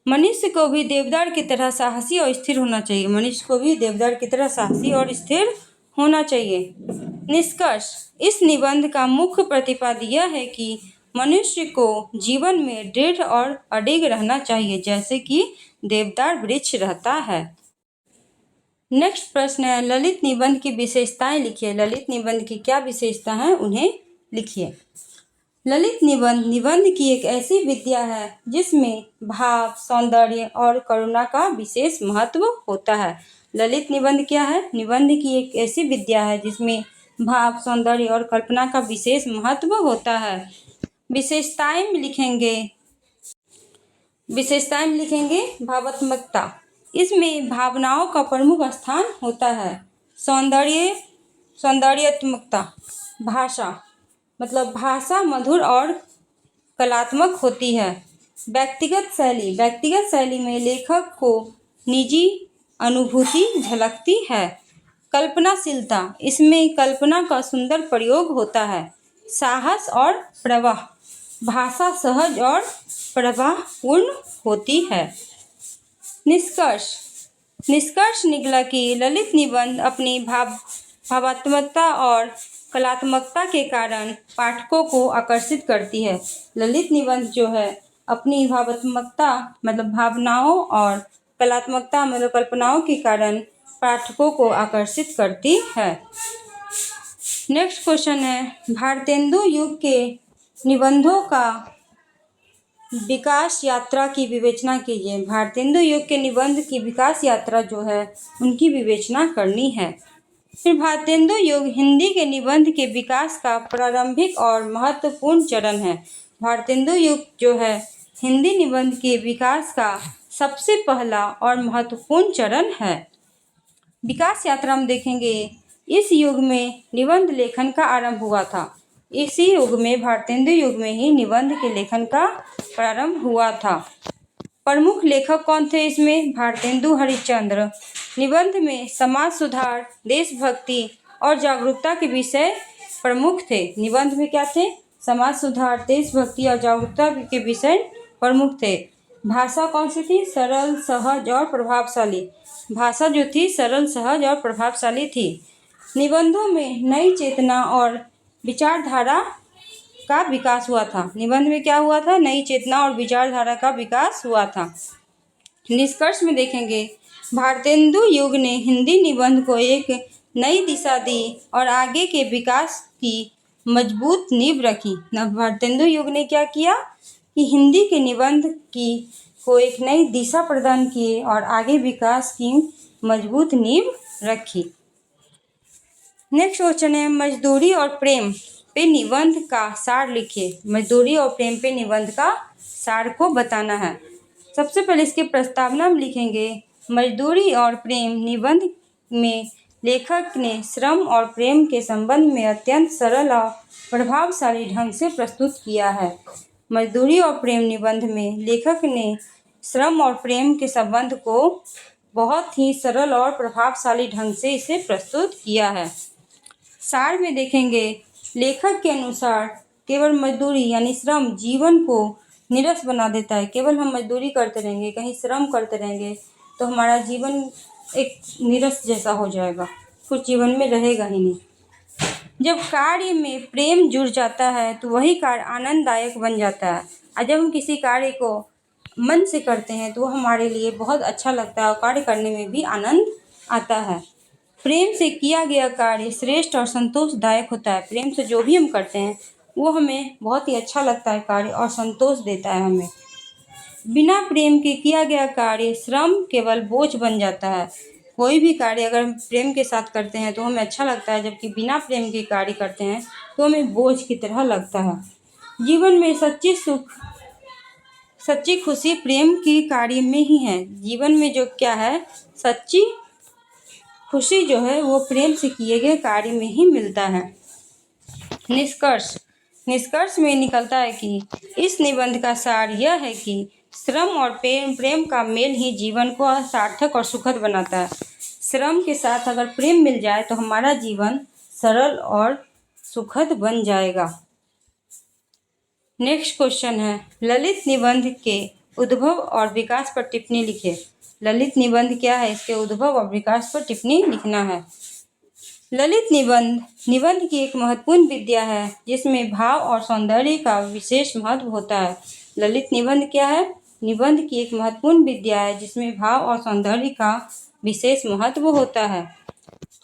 Speaker 2: मनुष्य को भी देवदार की तरह साहसी और स्थिर होना चाहिए। मनुष्य को भी देवदार की तरह साहसी और स्थिर होना चाहिए। निष्कर्ष, इस निबंध का मुख्य प्रतिपाद्य यह है कि मनुष्य को जीवन में दृढ़ और अडिग रहना चाहिए, जैसे कि देवदार वृक्ष रहता है। नेक्स्ट प्रश्न है, ललित निबंध की विशेषताएं लिखिए। ललित निबंध की क्या विशेषता है, उन्हें लिखिए। ललित निबंध निबंध की एक ऐसी विद्या है जिसमें भाव, सौंदर्य और करुणा का विशेष महत्व होता है। ललित निबंध क्या है? निबंध की एक ऐसी विद्या है जिसमें भाव, सौंदर्य और कल्पना का विशेष महत्व होता है। विशेषताएं लिखेंगे भावात्मकता। इसमें भावनाओं का प्रमुख स्थान होता है। सौंदर्यात्मकता, भाषा, मतलब भाषा मधुर और कलात्मक होती है। व्यक्तिगत शैली में लेखक को निजी अनुभूति झलकती है। कल्पनाशीलता, इसमें कल्पना का सुंदर प्रयोग होता है। साहस और प्रवाह, भाषा सहज और प्रवाहपूर्ण होती है। निष्कर्ष निकला कि ललित निबंध अपनी भावात्मकता और कलात्मकता के कारण पाठकों को आकर्षित करती है। ललित निबंध जो है अपनी भावात्मकता मतलब भावनाओं और कलात्मकता मतलब कल्पनाओं के कारण पाठकों को आकर्षित करती है। नेक्स्ट क्वेश्चन है, भारतेंदु युग के निबंधों का विकास यात्रा की विवेचना कीजिए। भारतेंदु युग के निबंध की विकास यात्रा जो है उनकी विवेचना करनी है। फिर भारतेंदु युग हिंदी के निबंध के विकास का प्रारंभिक और महत्वपूर्ण चरण है। भारतेंदु युग जो है हिंदी निबंध के विकास का सबसे पहला और महत्वपूर्ण चरण है। विकास यात्रा हम देखेंगे, इस युग में निबंध लेखन का आरंभ हुआ था। इसी युग में भारतेंदु युग में ही निबंध के लेखन का प्रारंभ हुआ था। प्रमुख लेखक कौन थे इसमें? भारतेंदु हरिश्चंद्र। निबंध में समाज सुधार, देशभक्ति और जागरूकता के विषय प्रमुख थे। निबंध में क्या थे? समाज सुधार, देशभक्ति और जागरूकता के विषय प्रमुख थे। भाषा कौन सी थी? सरल, सहज और प्रभावशाली। भाषा जो थी सरल, सहज और प्रभावशाली थी। निबंधों में नई चेतना और विचारधारा का विकास हुआ था। निबंध में क्या हुआ था? नई चेतना और विचारधारा का विकास हुआ था। निष्कर्ष में देखेंगे, भारतेंदु युग ने हिंदी निबंध को एक नई दिशा दी और आगे के विकास की मजबूत नींव रखी। भारतेंदु युग ने क्या किया कि हिंदी के निबंध को एक नई दिशा प्रदान किए और आगे विकास की मजबूत नींव रखी। नेक्स्ट क्वेश्चन है, मजदूरी और प्रेम पे निबंध का सार लिखिए। मजदूरी और प्रेम पे निबंध का सार को बताना है। सबसे पहले इसके प्रस्तावना में लिखेंगे, मजदूरी और प्रेम निबंध में लेखक ने श्रम और प्रेम के संबंध में अत्यंत सरल और प्रभावशाली ढंग से प्रस्तुत किया है। मजदूरी और प्रेम निबंध में लेखक ने श्रम और प्रेम के संबंध को बहुत ही सरल और प्रभावशाली ढंग से इसे प्रस्तुत किया है। सार में देखेंगे, लेखक के अनुसार केवल मजदूरी यानी श्रम जीवन को नीरस बना देता है। केवल हम मजदूरी करते रहेंगे, कहीं श्रम करते रहेंगे तो हमारा जीवन एक नीरस जैसा हो जाएगा, कुछ जीवन में रहेगा ही नहीं। जब कार्य में प्रेम जुड़ जाता है तो वही कार्य आनंददायक बन जाता है। और जब हम किसी कार्य को मन से करते हैं तो हमारे लिए बहुत अच्छा लगता है और कार्य करने में भी आनंद आता है। प्रेम से किया गया कार्य श्रेष्ठ और संतोषदायक होता है। प्रेम से जो भी हम करते हैं वो हमें बहुत ही अच्छा लगता है कार्य और संतोष देता है हमें। बिना प्रेम के किया गया कार्य श्रम केवल बोझ बन जाता है। कोई भी कार्य अगर हम प्रेम के साथ करते हैं तो हमें अच्छा लगता है, जबकि बिना प्रेम के कार्य करते हैं तो हमें बोझ की तरह लगता है। जीवन में सच्ची सुख, सच्ची खुशी प्रेम के कार्य में ही है। जीवन में जो क्या है, सच्ची खुशी जो है वो प्रेम से किए गए कार्य में ही मिलता है। निष्कर्ष में निकलता है कि इस निबंध का सार यह है कि श्रम और प्रेम का मेल ही जीवन को सार्थक और सुखद बनाता है। श्रम के साथ अगर प्रेम मिल जाए तो हमारा जीवन सरल और सुखद बन जाएगा। नेक्स्ट क्वेश्चन है, ललित निबंध के उद्भव और विकास पर टिप्पणी लिखिए। ललित निबंध क्या है, इसके उद्भव और विकास पर टिप्पणी लिखना है। ललित निबंध की एक महत्वपूर्ण विद्या है जिसमें भाव और सौंदर्य का विशेष महत्व होता है। ललित निबंध क्या है? निबंध की एक महत्वपूर्ण विद्या है जिसमें भाव और सौंदर्य का विशेष महत्व होता है।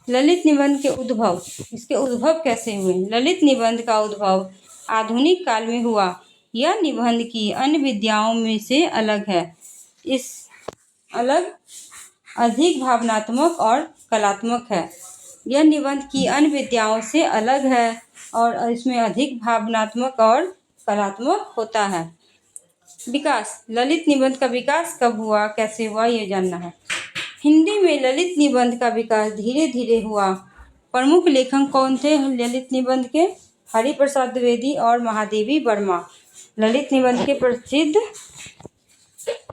Speaker 2: ललित निबंध के उद्भव, इसके उद्भव कैसे हुए? ललित निबंध का उद्भव आधुनिक काल में हुआ। यह निबंध की अन्य विद्याओं में से अलग है। इस अलग अधिक भावनात्मक और कलात्मक है। यह निबंध की अन्य विद्याओं से अलग है और इसमें अधिक भावनात्मक और कलात्मक होता है। विकास, ललित निबंध का विकास कब हुआ, कैसे हुआ, ये जानना है। हिंदी में ललित निबंध का विकास धीरे धीरे हुआ। प्रमुख लेखक कौन थे ललित निबंध के? हरिप्रसाद द्विवेदी और महादेवी वर्मा। ललित निबंध के प्रसिद्ध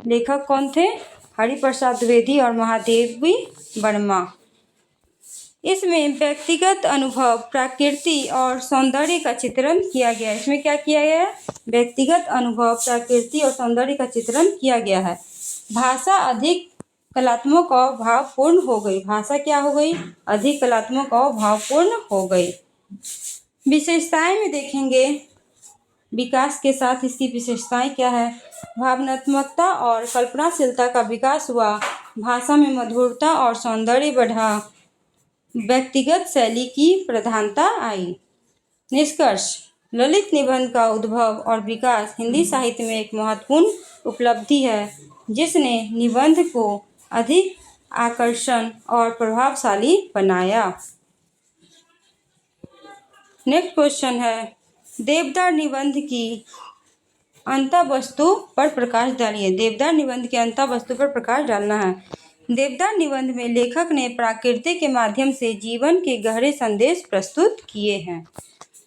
Speaker 2: लेखक कौन थे? हरिप्रसाद द्विवेदी और महादेवी वर्मा। इसमें व्यक्तिगत अनुभव, प्रकृति और सौंदर्य का चित्रण किया गया है। इसमें क्या किया गया है? व्यक्तिगत अनुभव, प्रकृति और सौंदर्य का चित्रण किया गया है। भाषा अधिक कलात्मक और भावपूर्ण हो गई। भाषा क्या हो गई? अधिक कलात्मक और भावपूर्ण हो गई। विशेषताएं में देखेंगे, विकास के साथ इसकी विशेषताएं क्या है? भावनात्मकता और कल्पनाशीलता का विकास हुआ। भाषा में मधुरता और सौंदर्य बढ़ा। व्यक्तिगत शैली की प्रधानता आई। निष्कर्ष, ललित निबंध का उद्भव और विकास हिंदी साहित्य में एक महत्वपूर्ण उपलब्धि है जिसने निबंध को अधिक आकर्षण और प्रभावशाली बनाया। नेक्स्ट क्वेश्चन है, देवदार निबंध की अंतःवस्तु पर प्रकाश डालिए। देवदार निबंध की अंतःवस्तु पर प्रकाश डालना है। देवदार निबंध में लेखक ने प्रकृति के माध्यम से जीवन के गहरे संदेश प्रस्तुत किए हैं।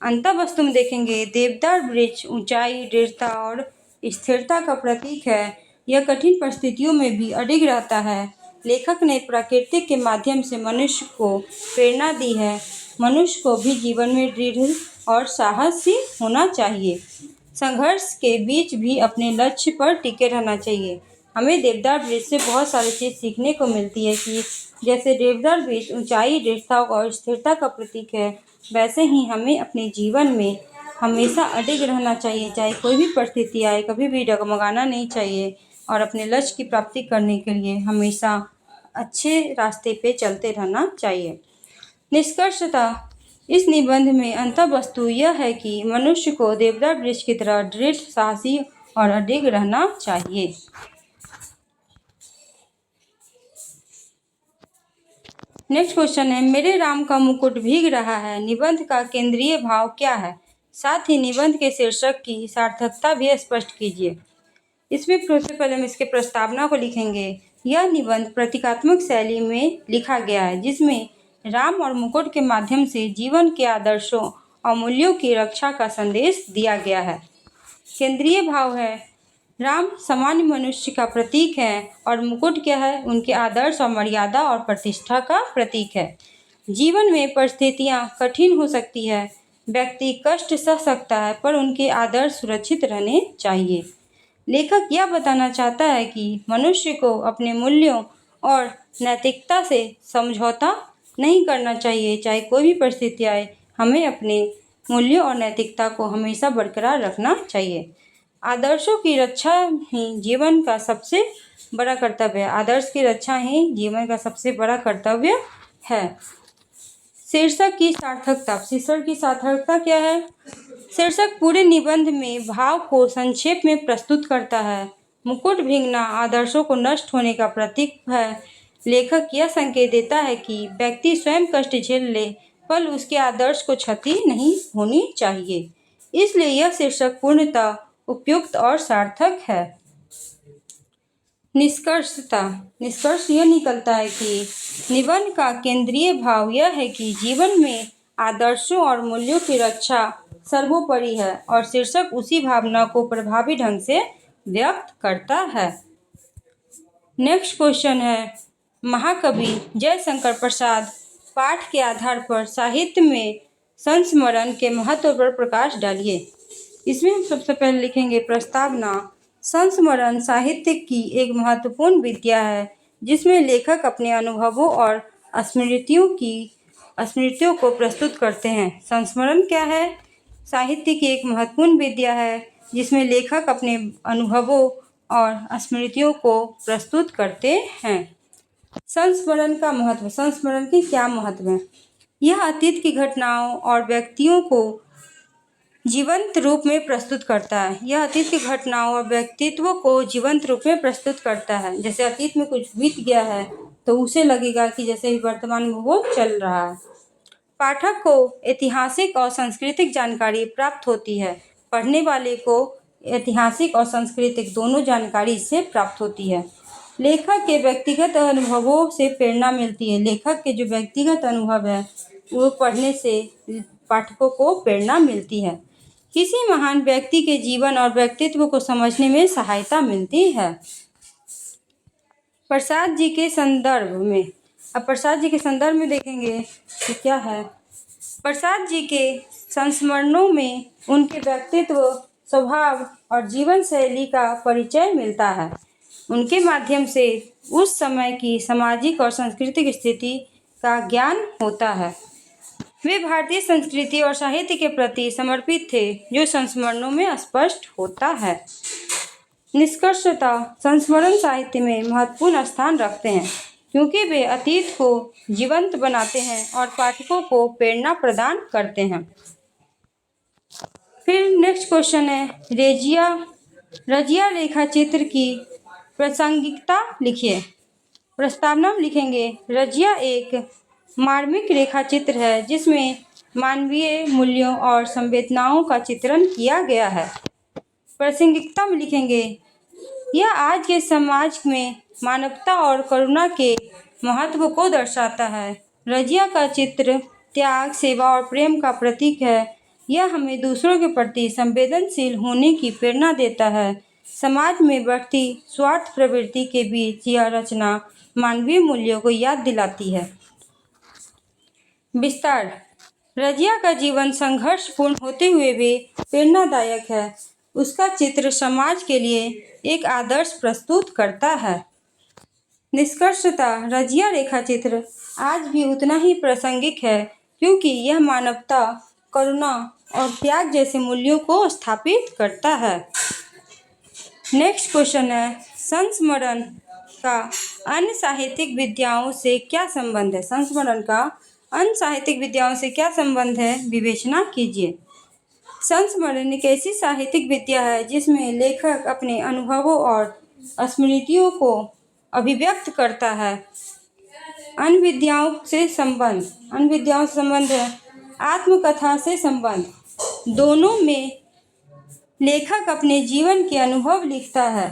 Speaker 2: अंतः वस्तु में देखेंगे, देवदार वृक्ष ऊंचाई, दृढ़ता और स्थिरता का प्रतीक है। यह कठिन परिस्थितियों में भी अडिग रहता है। लेखक ने प्रकृति के माध्यम से मनुष्य को प्रेरणा दी है। मनुष्य को भी जीवन में दृढ़ और साहसी होना चाहिए। संघर्ष के बीच भी अपने लक्ष्य पर टिके रहना चाहिए। हमें देवदार वृक्ष से बहुत सारी चीज़ सीखने को मिलती है कि जैसे देवदार वृक्ष ऊंचाई, दृढ़ता और स्थिरता का प्रतीक है, वैसे ही हमें अपने जीवन में हमेशा अडिग रहना चाहिए। चाहे कोई भी परिस्थिति आए, कभी भी डगमगाना नहीं चाहिए और अपने लक्ष्य की प्राप्ति करने के लिए हमेशा अच्छे रास्ते पे चलते रहना चाहिए। निष्कर्षतः इस निबंध में अंतः वस्तु यह है कि मनुष्य को देवदार वृक्ष की तरह दृढ़, साहसी और अडिग रहना चाहिए। नेक्स्ट क्वेश्चन है, मेरे राम का मुकुट भीग रहा है। निबंध का केंद्रीय भाव क्या है? साथ ही निबंध के शीर्षक की सार्थकता भी स्पष्ट कीजिए। इसमें सबसे पहले हम इसके प्रस्तावना को लिखेंगे। यह निबंध प्रतीकात्मक शैली में लिखा गया है, जिसमें राम और मुकुट के माध्यम से जीवन के आदर्शों और मूल्यों की रक्षा का संदेश दिया गया है। केंद्रीय भाव है, राम सामान्य मनुष्य का प्रतीक है और मुकुट क्या है? उनके आदर्श और मर्यादा और प्रतिष्ठा का प्रतीक है। जीवन में परिस्थितियां कठिन हो सकती है, व्यक्ति कष्ट सह सकता है, पर उनके आदर्श सुरक्षित रहने चाहिए। लेखक यह बताना चाहता है कि मनुष्य को अपने मूल्यों और नैतिकता से समझौता नहीं करना चाहिए। चाहे कोई भी परिस्थिति आए, हमें अपने मूल्यों और नैतिकता को हमेशा बरकरार रखना चाहिए। आदर्शों की रक्षा ही जीवन का सबसे बड़ा कर्तव्य है। आदर्श की रक्षा ही जीवन का सबसे बड़ा कर्तव्य है। शीर्षक की सार्थकता। शीर्षक की सार्थकता क्या है? शीर्षक पूरे निबंध में भाव को संक्षेप में प्रस्तुत करता है। मुकुट भीगना आदर्शों को नष्ट होने का प्रतीक है। लेखक यह संकेत देता है कि व्यक्ति स्वयं कष्ट झेल ले, पर उसके आदर्श को क्षति नहीं होनी चाहिए। इसलिए यह शीर्षक पूर्णतः उपयुक्त और सार्थक है। निष्कर्ष यह निकलता है कि निबंध का केंद्रीय भाव यह है कि जीवन में आदर्शों और मूल्यों की रक्षा सर्वोपरि है और शीर्षक उसी भावना को प्रभावी ढंग से व्यक्त करता है। नेक्स्ट क्वेश्चन है, महाकवि जयशंकर प्रसाद पाठ के आधार पर साहित्य में संस्मरण के महत्व पर प्रकाश डालिए। इसमें हम सबसे पहले लिखेंगे प्रस्तावना। संस्मरण साहित्य की एक महत्वपूर्ण विद्या है, जिसमें लेखक अपने अनुभवों और स्मृतियों को प्रस्तुत करते हैं। संस्मरण क्या है? साहित्य की एक महत्वपूर्ण विद्या है, जिसमें लेखक अपने अनुभवों और स्मृतियों को प्रस्तुत करते हैं। संस्मरण का महत्व। संस्मरण की क्या महत्व है? यह अतीत की घटनाओं और व्यक्तियों को जीवंत रूप में प्रस्तुत करता है। यह अतीत की घटनाओं और व्यक्तित्व को जीवंत रूप में प्रस्तुत करता है। जैसे अतीत में कुछ बीत गया है तो उसे लगेगा कि जैसे ही वर्तमान में वो चल रहा है। पाठक को ऐतिहासिक और सांस्कृतिक जानकारी प्राप्त होती है। पढ़ने वाले को ऐतिहासिक और सांस्कृतिक दोनों जानकारी इससे प्राप्त होती है। लेखक के व्यक्तिगत अनुभवों से प्रेरणा मिलती है। लेखक के जो व्यक्तिगत अनुभव है वो पढ़ने से पाठकों को प्रेरणा मिलती है। किसी महान व्यक्ति के जीवन और व्यक्तित्व को समझने में सहायता मिलती है। प्रसाद जी के संदर्भ में। अब प्रसाद जी के संदर्भ में देखेंगे कि क्या है। प्रसाद जी के संस्मरणों में उनके व्यक्तित्व, स्वभाव और जीवन शैली का परिचय मिलता है। उनके माध्यम से उस समय की सामाजिक और सांस्कृतिक स्थिति का ज्ञान होता है। वे भारतीय संस्कृति और साहित्य के प्रति समर्पित थे, जो संस्मरणों में स्पष्ट होता है। निष्कर्षतः संस्मरण साहित्य में महत्वपूर्ण स्थान रखते हैं, क्योंकि वे अतीत को जीवंत बनाते हैं और पाठकों को प्रेरणा प्रदान करते हैं। फिर नेक्स्ट क्वेश्चन है, रजिया रेखाचित्र की प्रासंगिकता लिखिए। प्रस्तावना में लिखेंगे, रजिया एक मार्मिक रेखाचित्र है जिसमें मानवीय मूल्यों और संवेदनाओं का चित्रण किया गया है। प्रासंगिकता में लिखेंगे, यह आज के समाज में मानवता और करुणा के महत्व को दर्शाता है। रजिया का चित्र त्याग, सेवा और प्रेम का प्रतीक है। यह हमें दूसरों के प्रति संवेदनशील होने की प्रेरणा देता है। समाज में बढ़ती स्वार्थ प्रवृत्ति के बीच यह रचना मानवीय मूल्यों को याद दिलाती है। विस्तार। रजिया का जीवन संघर्षपूर्ण होते हुए भी प्रेरणादायक है। उसका चित्र समाज के लिए एक आदर्श प्रस्तुत करता है। निष्कर्षतः रजिया रेखा चित्र आज भी उतना ही प्रासंगिक है, क्योंकि यह मानवता, करुणा और त्याग जैसे मूल्यों को स्थापित करता है। नेक्स्ट क्वेश्चन है, संस्मरण का अन्य साहित्यिक विधाओं से क्या संबंध है? संस्मरण का अन्य साहित्यिक विधाओं से क्या संबंध है, विवेचना कीजिए। संस्मरण एक ऐसी साहित्यिक विधा है जिसमें लेखक अपने अनुभवों और स्मृतियों को अभिव्यक्त करता है। अन्य विधाओं से संबंध है आत्मकथा से संबंध। दोनों में लेखक अपने जीवन के अनुभव लिखता है।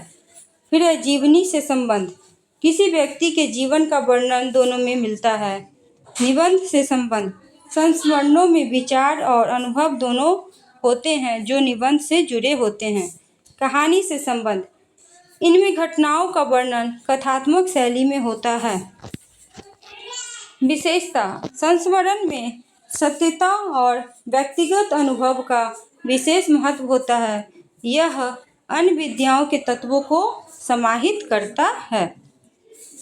Speaker 2: फिर है जीवनी से संबंध। किसी व्यक्ति के जीवन का वर्णन दोनों में मिलता है। निबंध से संबंध। संस्मरणों में विचार और अनुभव दोनों होते हैं जो निबंध से जुड़े होते हैं। कहानी से संबंध। इनमें घटनाओं का वर्णन कथात्मक शैली में होता है। विशेषता। संस्मरण में सत्यता और व्यक्तिगत अनुभव का विशेष महत्व होता है। यह अन्य विधाओं के तत्वों को समाहित करता है।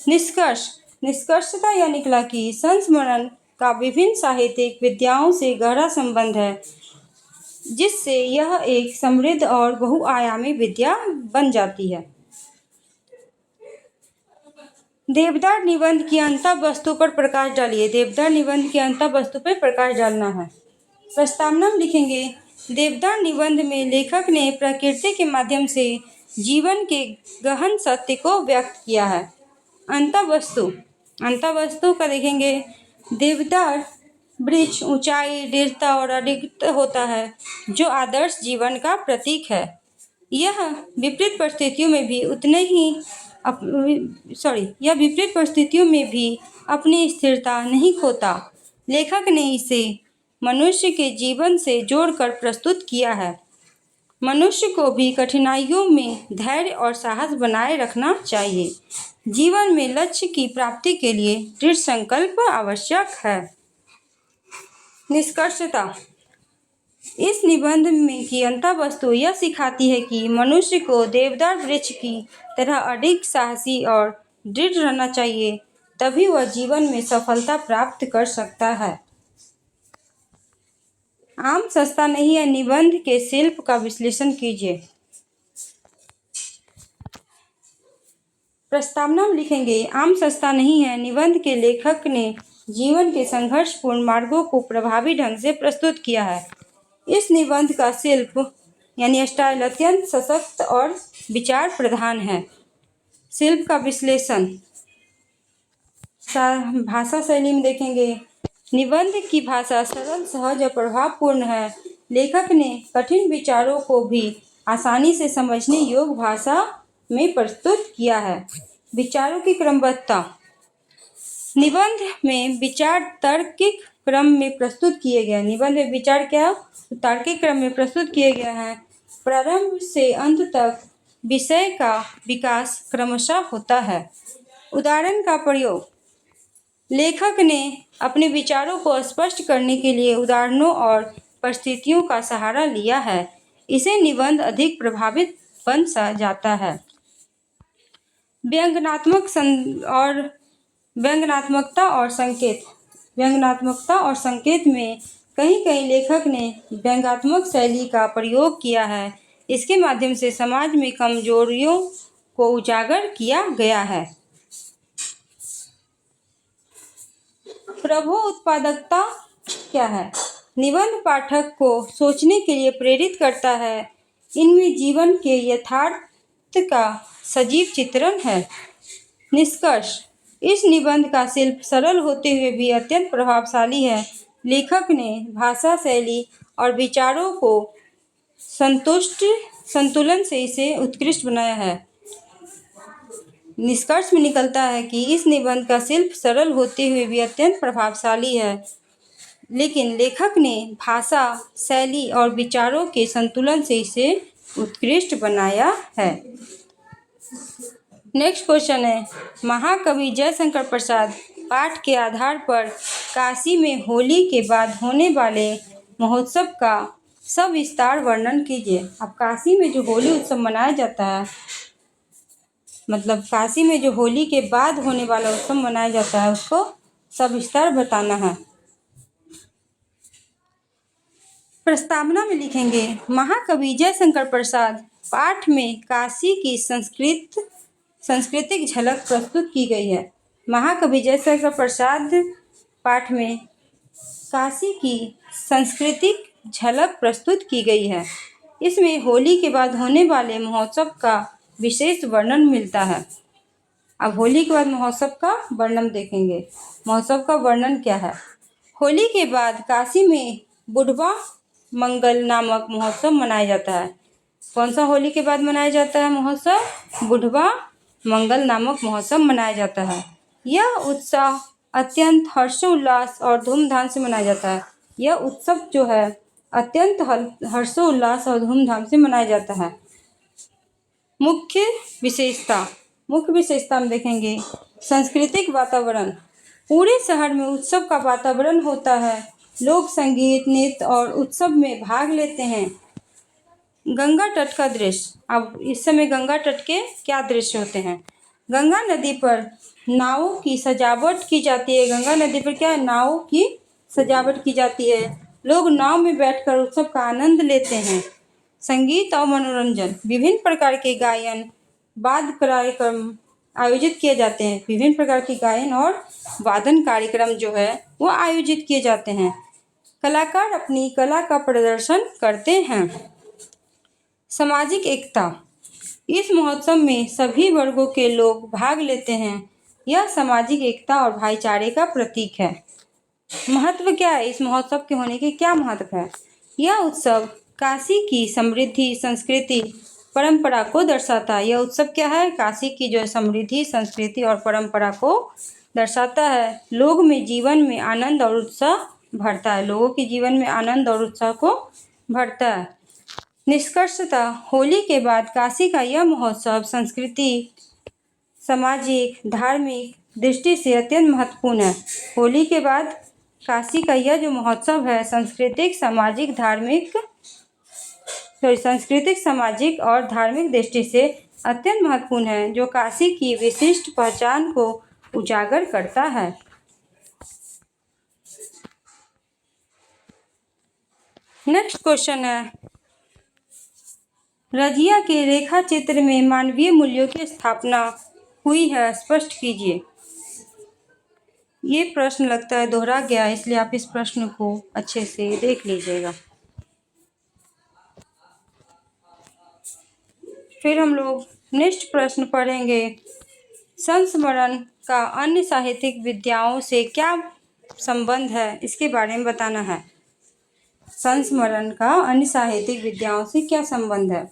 Speaker 2: निष्कर्षता यह निकला कि संस्मरण का विभिन्न साहित्यिक विधाओं से गहरा संबंध है, जिससे यह एक समृद्ध और बहुआयामी विधा बन जाती है। देवदार निबंध की अंतः वस्तु पर प्रकाश डालिए। देवदार निबंध की अंतः वस्तु पर प्रकाश डालना है। प्रस्तावना में लिखेंगे, देवदार निबंध में लेखक ने प्रकृति के माध्यम से जीवन के गहन सत्य को व्यक्त किया है। अंतः वस्तु का देखेंगे, देवदार वृक्ष ऊंचाई, दृढ़ता और अडिगता होता है, जो आदर्श जीवन का प्रतीक है। यह विपरीत परिस्थितियों में भी अपनी स्थिरता नहीं खोता। लेखक ने इसे मनुष्य के जीवन से जोड़कर प्रस्तुत किया है। मनुष्य को भी कठिनाइयों में धैर्य और साहस बनाए रखना चाहिए। जीवन में लक्ष्य की प्राप्ति के लिए दृढ़ संकल्प आवश्यक है। निष्कर्षता। इस निबंध में की अंतः वस्तु यह सिखाती है कि मनुष्य को देवदार वृक्ष की तरह अडिग, साहसी और दृढ़ रहना चाहिए, तभी वह जीवन में सफलता प्राप्त कर सकता है। आम सस्ता नहीं है निबंध के शिल्प का विश्लेषण कीजिए। प्रस्तावना में लिखेंगे, आम सस्ता नहीं है निबंध के लेखक ने जीवन के संघर्षपूर्ण मार्गों को प्रभावी ढंग से प्रस्तुत किया है। इस निबंध का शिल्प यानी स्टाइल अत्यंत सशक्त और विचार प्रधान है। शिल्प का विश्लेषण। भाषा शैली में देखेंगे, निबंध की भाषा सरल, सहज और प्रभावपूर्ण है। लेखक ने कठिन विचारों को भी आसानी से समझने योग्य भाषा में प्रस्तुत किया है। विचारों की क्रमबद्धता। निबंध में विचार तार्किक क्रम में प्रस्तुत किए गए। निबंध में विचार तार्किक क्रम में प्रस्तुत किए गए हैं। प्रारंभ से अंत तक विषय का विकास क्रमशः होता है। उदाहरण का प्रयोग। लेखक ने अपने विचारों को स्पष्ट करने के लिए उदाहरणों और परिस्थितियों का सहारा लिया है। इसे निबंध अधिक प्रभावित बन जाता है। व्यंग्यात्मकता और संकेत में कहीं लेखक ने व्यंग्यात्मक शैली का प्रयोग किया है। इसके माध्यम से समाज में कमजोरियों को उजागर किया गया है। प्रभु उत्पादकता क्या है? निबंध पाठक को सोचने के लिए प्रेरित करता है। इनमें जीवन के यथार्थ का सजीव चित्रण है। निष्कर्ष। इस निबंध का शिल्प सरल होते हुए भी अत्यंत प्रभावशाली है। लेखक ने भाषा शैली और विचारों को संतुलन से इसे उत्कृष्ट बनाया है। निष्कर्ष में निकलता है कि इस निबंध का शिल्प सरल होते हुए भी अत्यंत प्रभावशाली है, लेकिन लेखक ने भाषा, शैली और विचारों के संतुलन से इसे उत्कृष्ट बनाया है। नेक्स्ट क्वेश्चन है, महाकवि जयशंकर प्रसाद पाठ के आधार पर काशी में होली के बाद होने वाले महोत्सव का सविस्तार वर्णन कीजिए। अब काशी में जो होली उत्सव मनाया जाता है, मतलब काशी में जो होली के बाद होने वाला उत्सव मनाया जाता है, उसको सविस्तार बताना है। प्रस्तावना में लिखेंगे, महाकवि जयशंकर प्रसाद पाठ में काशी की सांस्कृतिक झलक प्रस्तुत की गई है। महाकवि जयशंकर प्रसाद पाठ में काशी की सांस्कृतिक झलक प्रस्तुत की गई है। इसमें होली के बाद होने वाले महोत्सव का विशेष वर्णन मिलता है। अब होली के बाद महोत्सव का वर्णन देखेंगे। महोत्सव का वर्णन क्या है? होली के बाद काशी में बुढ़वा मंगल नामक महोत्सव मनाया जाता है। कौन सा होली के बाद मनाया जाता है महोत्सव? बुढ़वा मंगल नामक महोत्सव मनाया जाता है। यह उत्सव अत्यंत हर्षोल्लास और धूमधाम से मनाया जाता है। यह उत्सव जो है अत्यंत हर्षोल्लास और धूमधाम से मनाया जाता है। मुख्य विशेषता हम देखेंगे, सांस्कृतिक वातावरण। पूरे शहर में उत्सव का वातावरण होता है। लोग संगीत, नृत्य और उत्सव में भाग लेते हैं। गंगा तट का दृश्य। अब इस समय गंगा तट के क्या दृश्य होते हैं? गंगा नदी पर नावों की सजावट की जाती है। गंगा नदी पर क्या है? नावों की सजावट की जाती है। लोग नाव में बैठकर उत्सव का आनंद लेते हैं। संगीत और मनोरंजन। विभिन्न प्रकार के गायन, वाद्य कार्यक्रम आयोजित किए जाते हैं। विभिन्न प्रकार के गायन और वादन कार्यक्रम जो है वो आयोजित किए जाते हैं। कलाकार अपनी कला का प्रदर्शन करते हैं। सामाजिक एकता। इस महोत्सव में सभी वर्गों के लोग भाग लेते हैं। यह सामाजिक एकता और भाईचारे का प्रतीक है। महत्व क्या है? इस महोत्सव के होने के क्या महत्व है? यह उत्सव काशी की समृद्धि, संस्कृति, परंपरा को दर्शाता है। यह उत्सव क्या है? काशी की जो समृद्धि, संस्कृति और परंपरा को दर्शाता है। लोग में जीवन में आनंद और उत्साह भरता है। लोगों के जीवन में आनंद और उत्साह को भरता है। निष्कर्षतः होली के बाद काशी का यह महोत्सव सांस्कृतिक, सामाजिक, धार्मिक दृष्टि से अत्यंत महत्वपूर्ण है। होली के बाद काशी का यह जो महोत्सव है सांस्कृतिक, सामाजिक और धार्मिक दृष्टि से अत्यंत महत्वपूर्ण है, जो काशी की विशिष्ट पहचान को उजागर करता है। नेक्स्ट क्वेश्चन है, रजिया के रेखा चित्र में मानवीय मूल्यों की स्थापना हुई है, स्पष्ट कीजिए। ये प्रश्न लगता है दोहरा गया, इसलिए आप इस प्रश्न को अच्छे से देख लीजिएगा। फिर हम लोग नेक्स्ट प्रश्न पढ़ेंगे, संस्मरण का अन्य साहित्यिक विद्याओं से क्या संबंध है, इसके बारे में बताना है। संस्मरण का अन्य साहित्यिक विद्याओं से क्या संबंध है?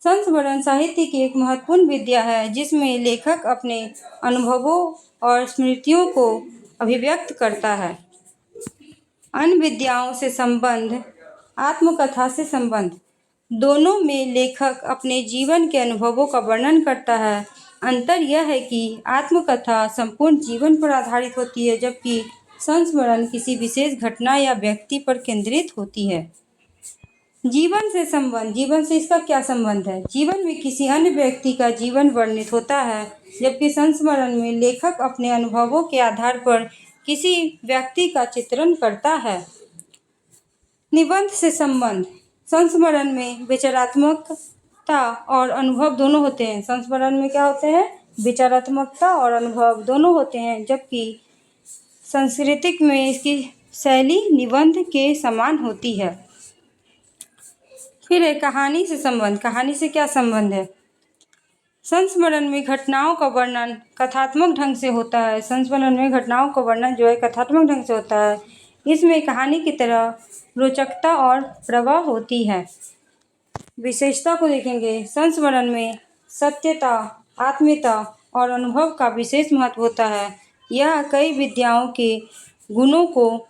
Speaker 2: संस्मरण साहित्य की एक महत्वपूर्ण विद्या है जिसमें लेखक अपने अनुभवों और स्मृतियों को अभिव्यक्त करता है। अन्य विद्याओं से संबंध, आत्मकथा से संबंध। दोनों में लेखक अपने जीवन के अनुभवों का वर्णन करता है। अंतर यह है कि आत्मकथा संपूर्ण जीवन पर आधारित होती है, जबकि संस्मरण किसी विशेष घटना या व्यक्ति पर केंद्रित होती है। जीवन से संबंध, जीवन से इसका क्या संबंध है? जीवन में किसी अन्य व्यक्ति का जीवन वर्णित होता है, जबकि संस्मरण में लेखक अपने अनुभवों के आधार पर किसी व्यक्ति का चित्रण करता है। निबंध से संबंध, संस्मरण में विचारात्मकता और अनुभव दोनों होते हैं। संस्मरण में क्या होते हैं? विचारात्मकता और अनुभव दोनों होते हैं, जबकि सांस्कृतिक में इसकी शैली निबंध के समान होती है। फिर है कहानी से संबंध। कहानी से क्या संबंध है? संस्मरण में घटनाओं का वर्णन कथात्मक ढंग से होता है। संस्मरण में घटनाओं का वर्णन जो है कथात्मक ढंग से होता है। इसमें कहानी की तरह रोचकता और प्रवाह होती है। विशेषता को देखेंगे, संस्मरण में सत्यता, आत्मीयता और अनुभव का विशेष महत्व होता है। यह कई विद्याओं के गुणों को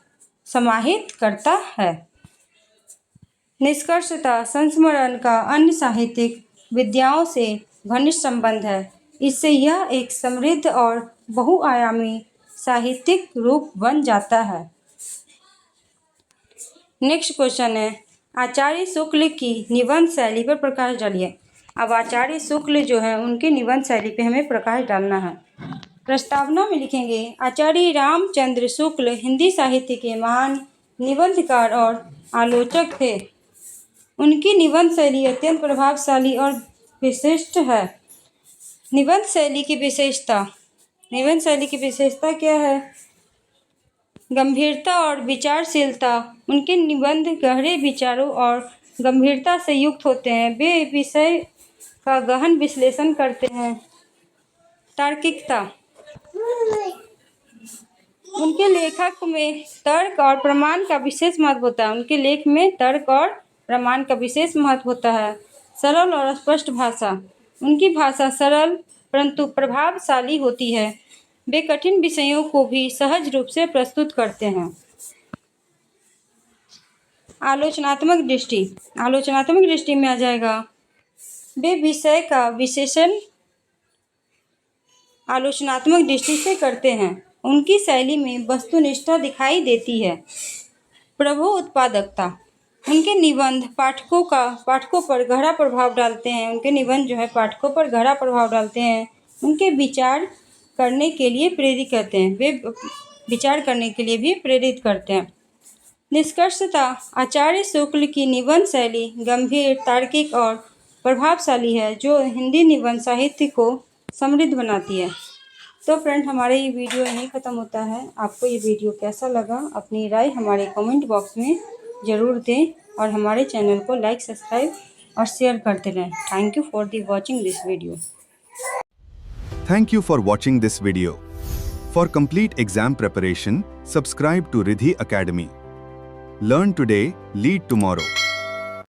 Speaker 2: समाहित करता है। निष्कर्षतः संस्मरण का अन्य साहित्यिक विद्याओं से घनिष्ठ संबंध है। इससे यह एक समृद्ध और बहुआयामी साहित्यिक रूप बन जाता है। नेक्स्ट क्वेश्चन है, आचार्य शुक्ल की निबंध शैली पर प्रकाश डालिए। अब आचार्य शुक्ल जो है उनकी निबंध शैली पे हमें प्रकाश डालना है। प्रस्तावना में लिखेंगे, आचार्य रामचंद्र शुक्ल हिंदी साहित्य के महान निबंधकार और आलोचक थे। उनकी निबंध शैली अत्यंत प्रभावशाली और विशिष्ट है। निबंध शैली की विशेषता क्या है? गंभीरता और विचारशीलता। उनके निबंध गहरे विचारों और गंभीरता से युक्त होते हैं। वे विषय का गहन विश्लेषण करते हैं। तार्किकता। उनके लेखक में तर्क और प्रमाण का विशेष महत्व होता है। सरल और स्पष्ट भाषा। उनकी भाषा सरल परंतु प्रभावशाली होती है। वे कठिन विषयों को भी सहज रूप से प्रस्तुत करते हैं। आलोचनात्मक दृष्टि में आ जाएगा, वे विषय का विश्लेषण आलोचनात्मक दृष्टि से करते हैं। उनकी शैली में वस्तुनिष्ठता दिखाई देती है। प्रभु उत्पादकता। उनके निबंध पाठकों पर गहरा प्रभाव डालते हैं। उनके विचार करने के लिए प्रेरित करते हैं। वे विचार करने के लिए भी प्रेरित करते हैं। निष्कर्षतः आचार्य शुक्ल की निबंध शैली गंभीर, तार्किक और प्रभावशाली है, जो हिंदी निबंध साहित्य को समृद्ध बनाती है। तो फ्रेंड, हमारा ये वीडियो यहीं ख़त्म होता है। आपको ये वीडियो कैसा लगा, अपनी राय हमारे कमेंट बॉक्स में ज़रूर दें और हमारे चैनल को लाइक, सब्सक्राइब और शेयर करते रहें। Thank you for watching this video.
Speaker 1: Thank you for watching this video. For complete exam preparation, subscribe to Riddhi Academy. Learn today, lead tomorrow.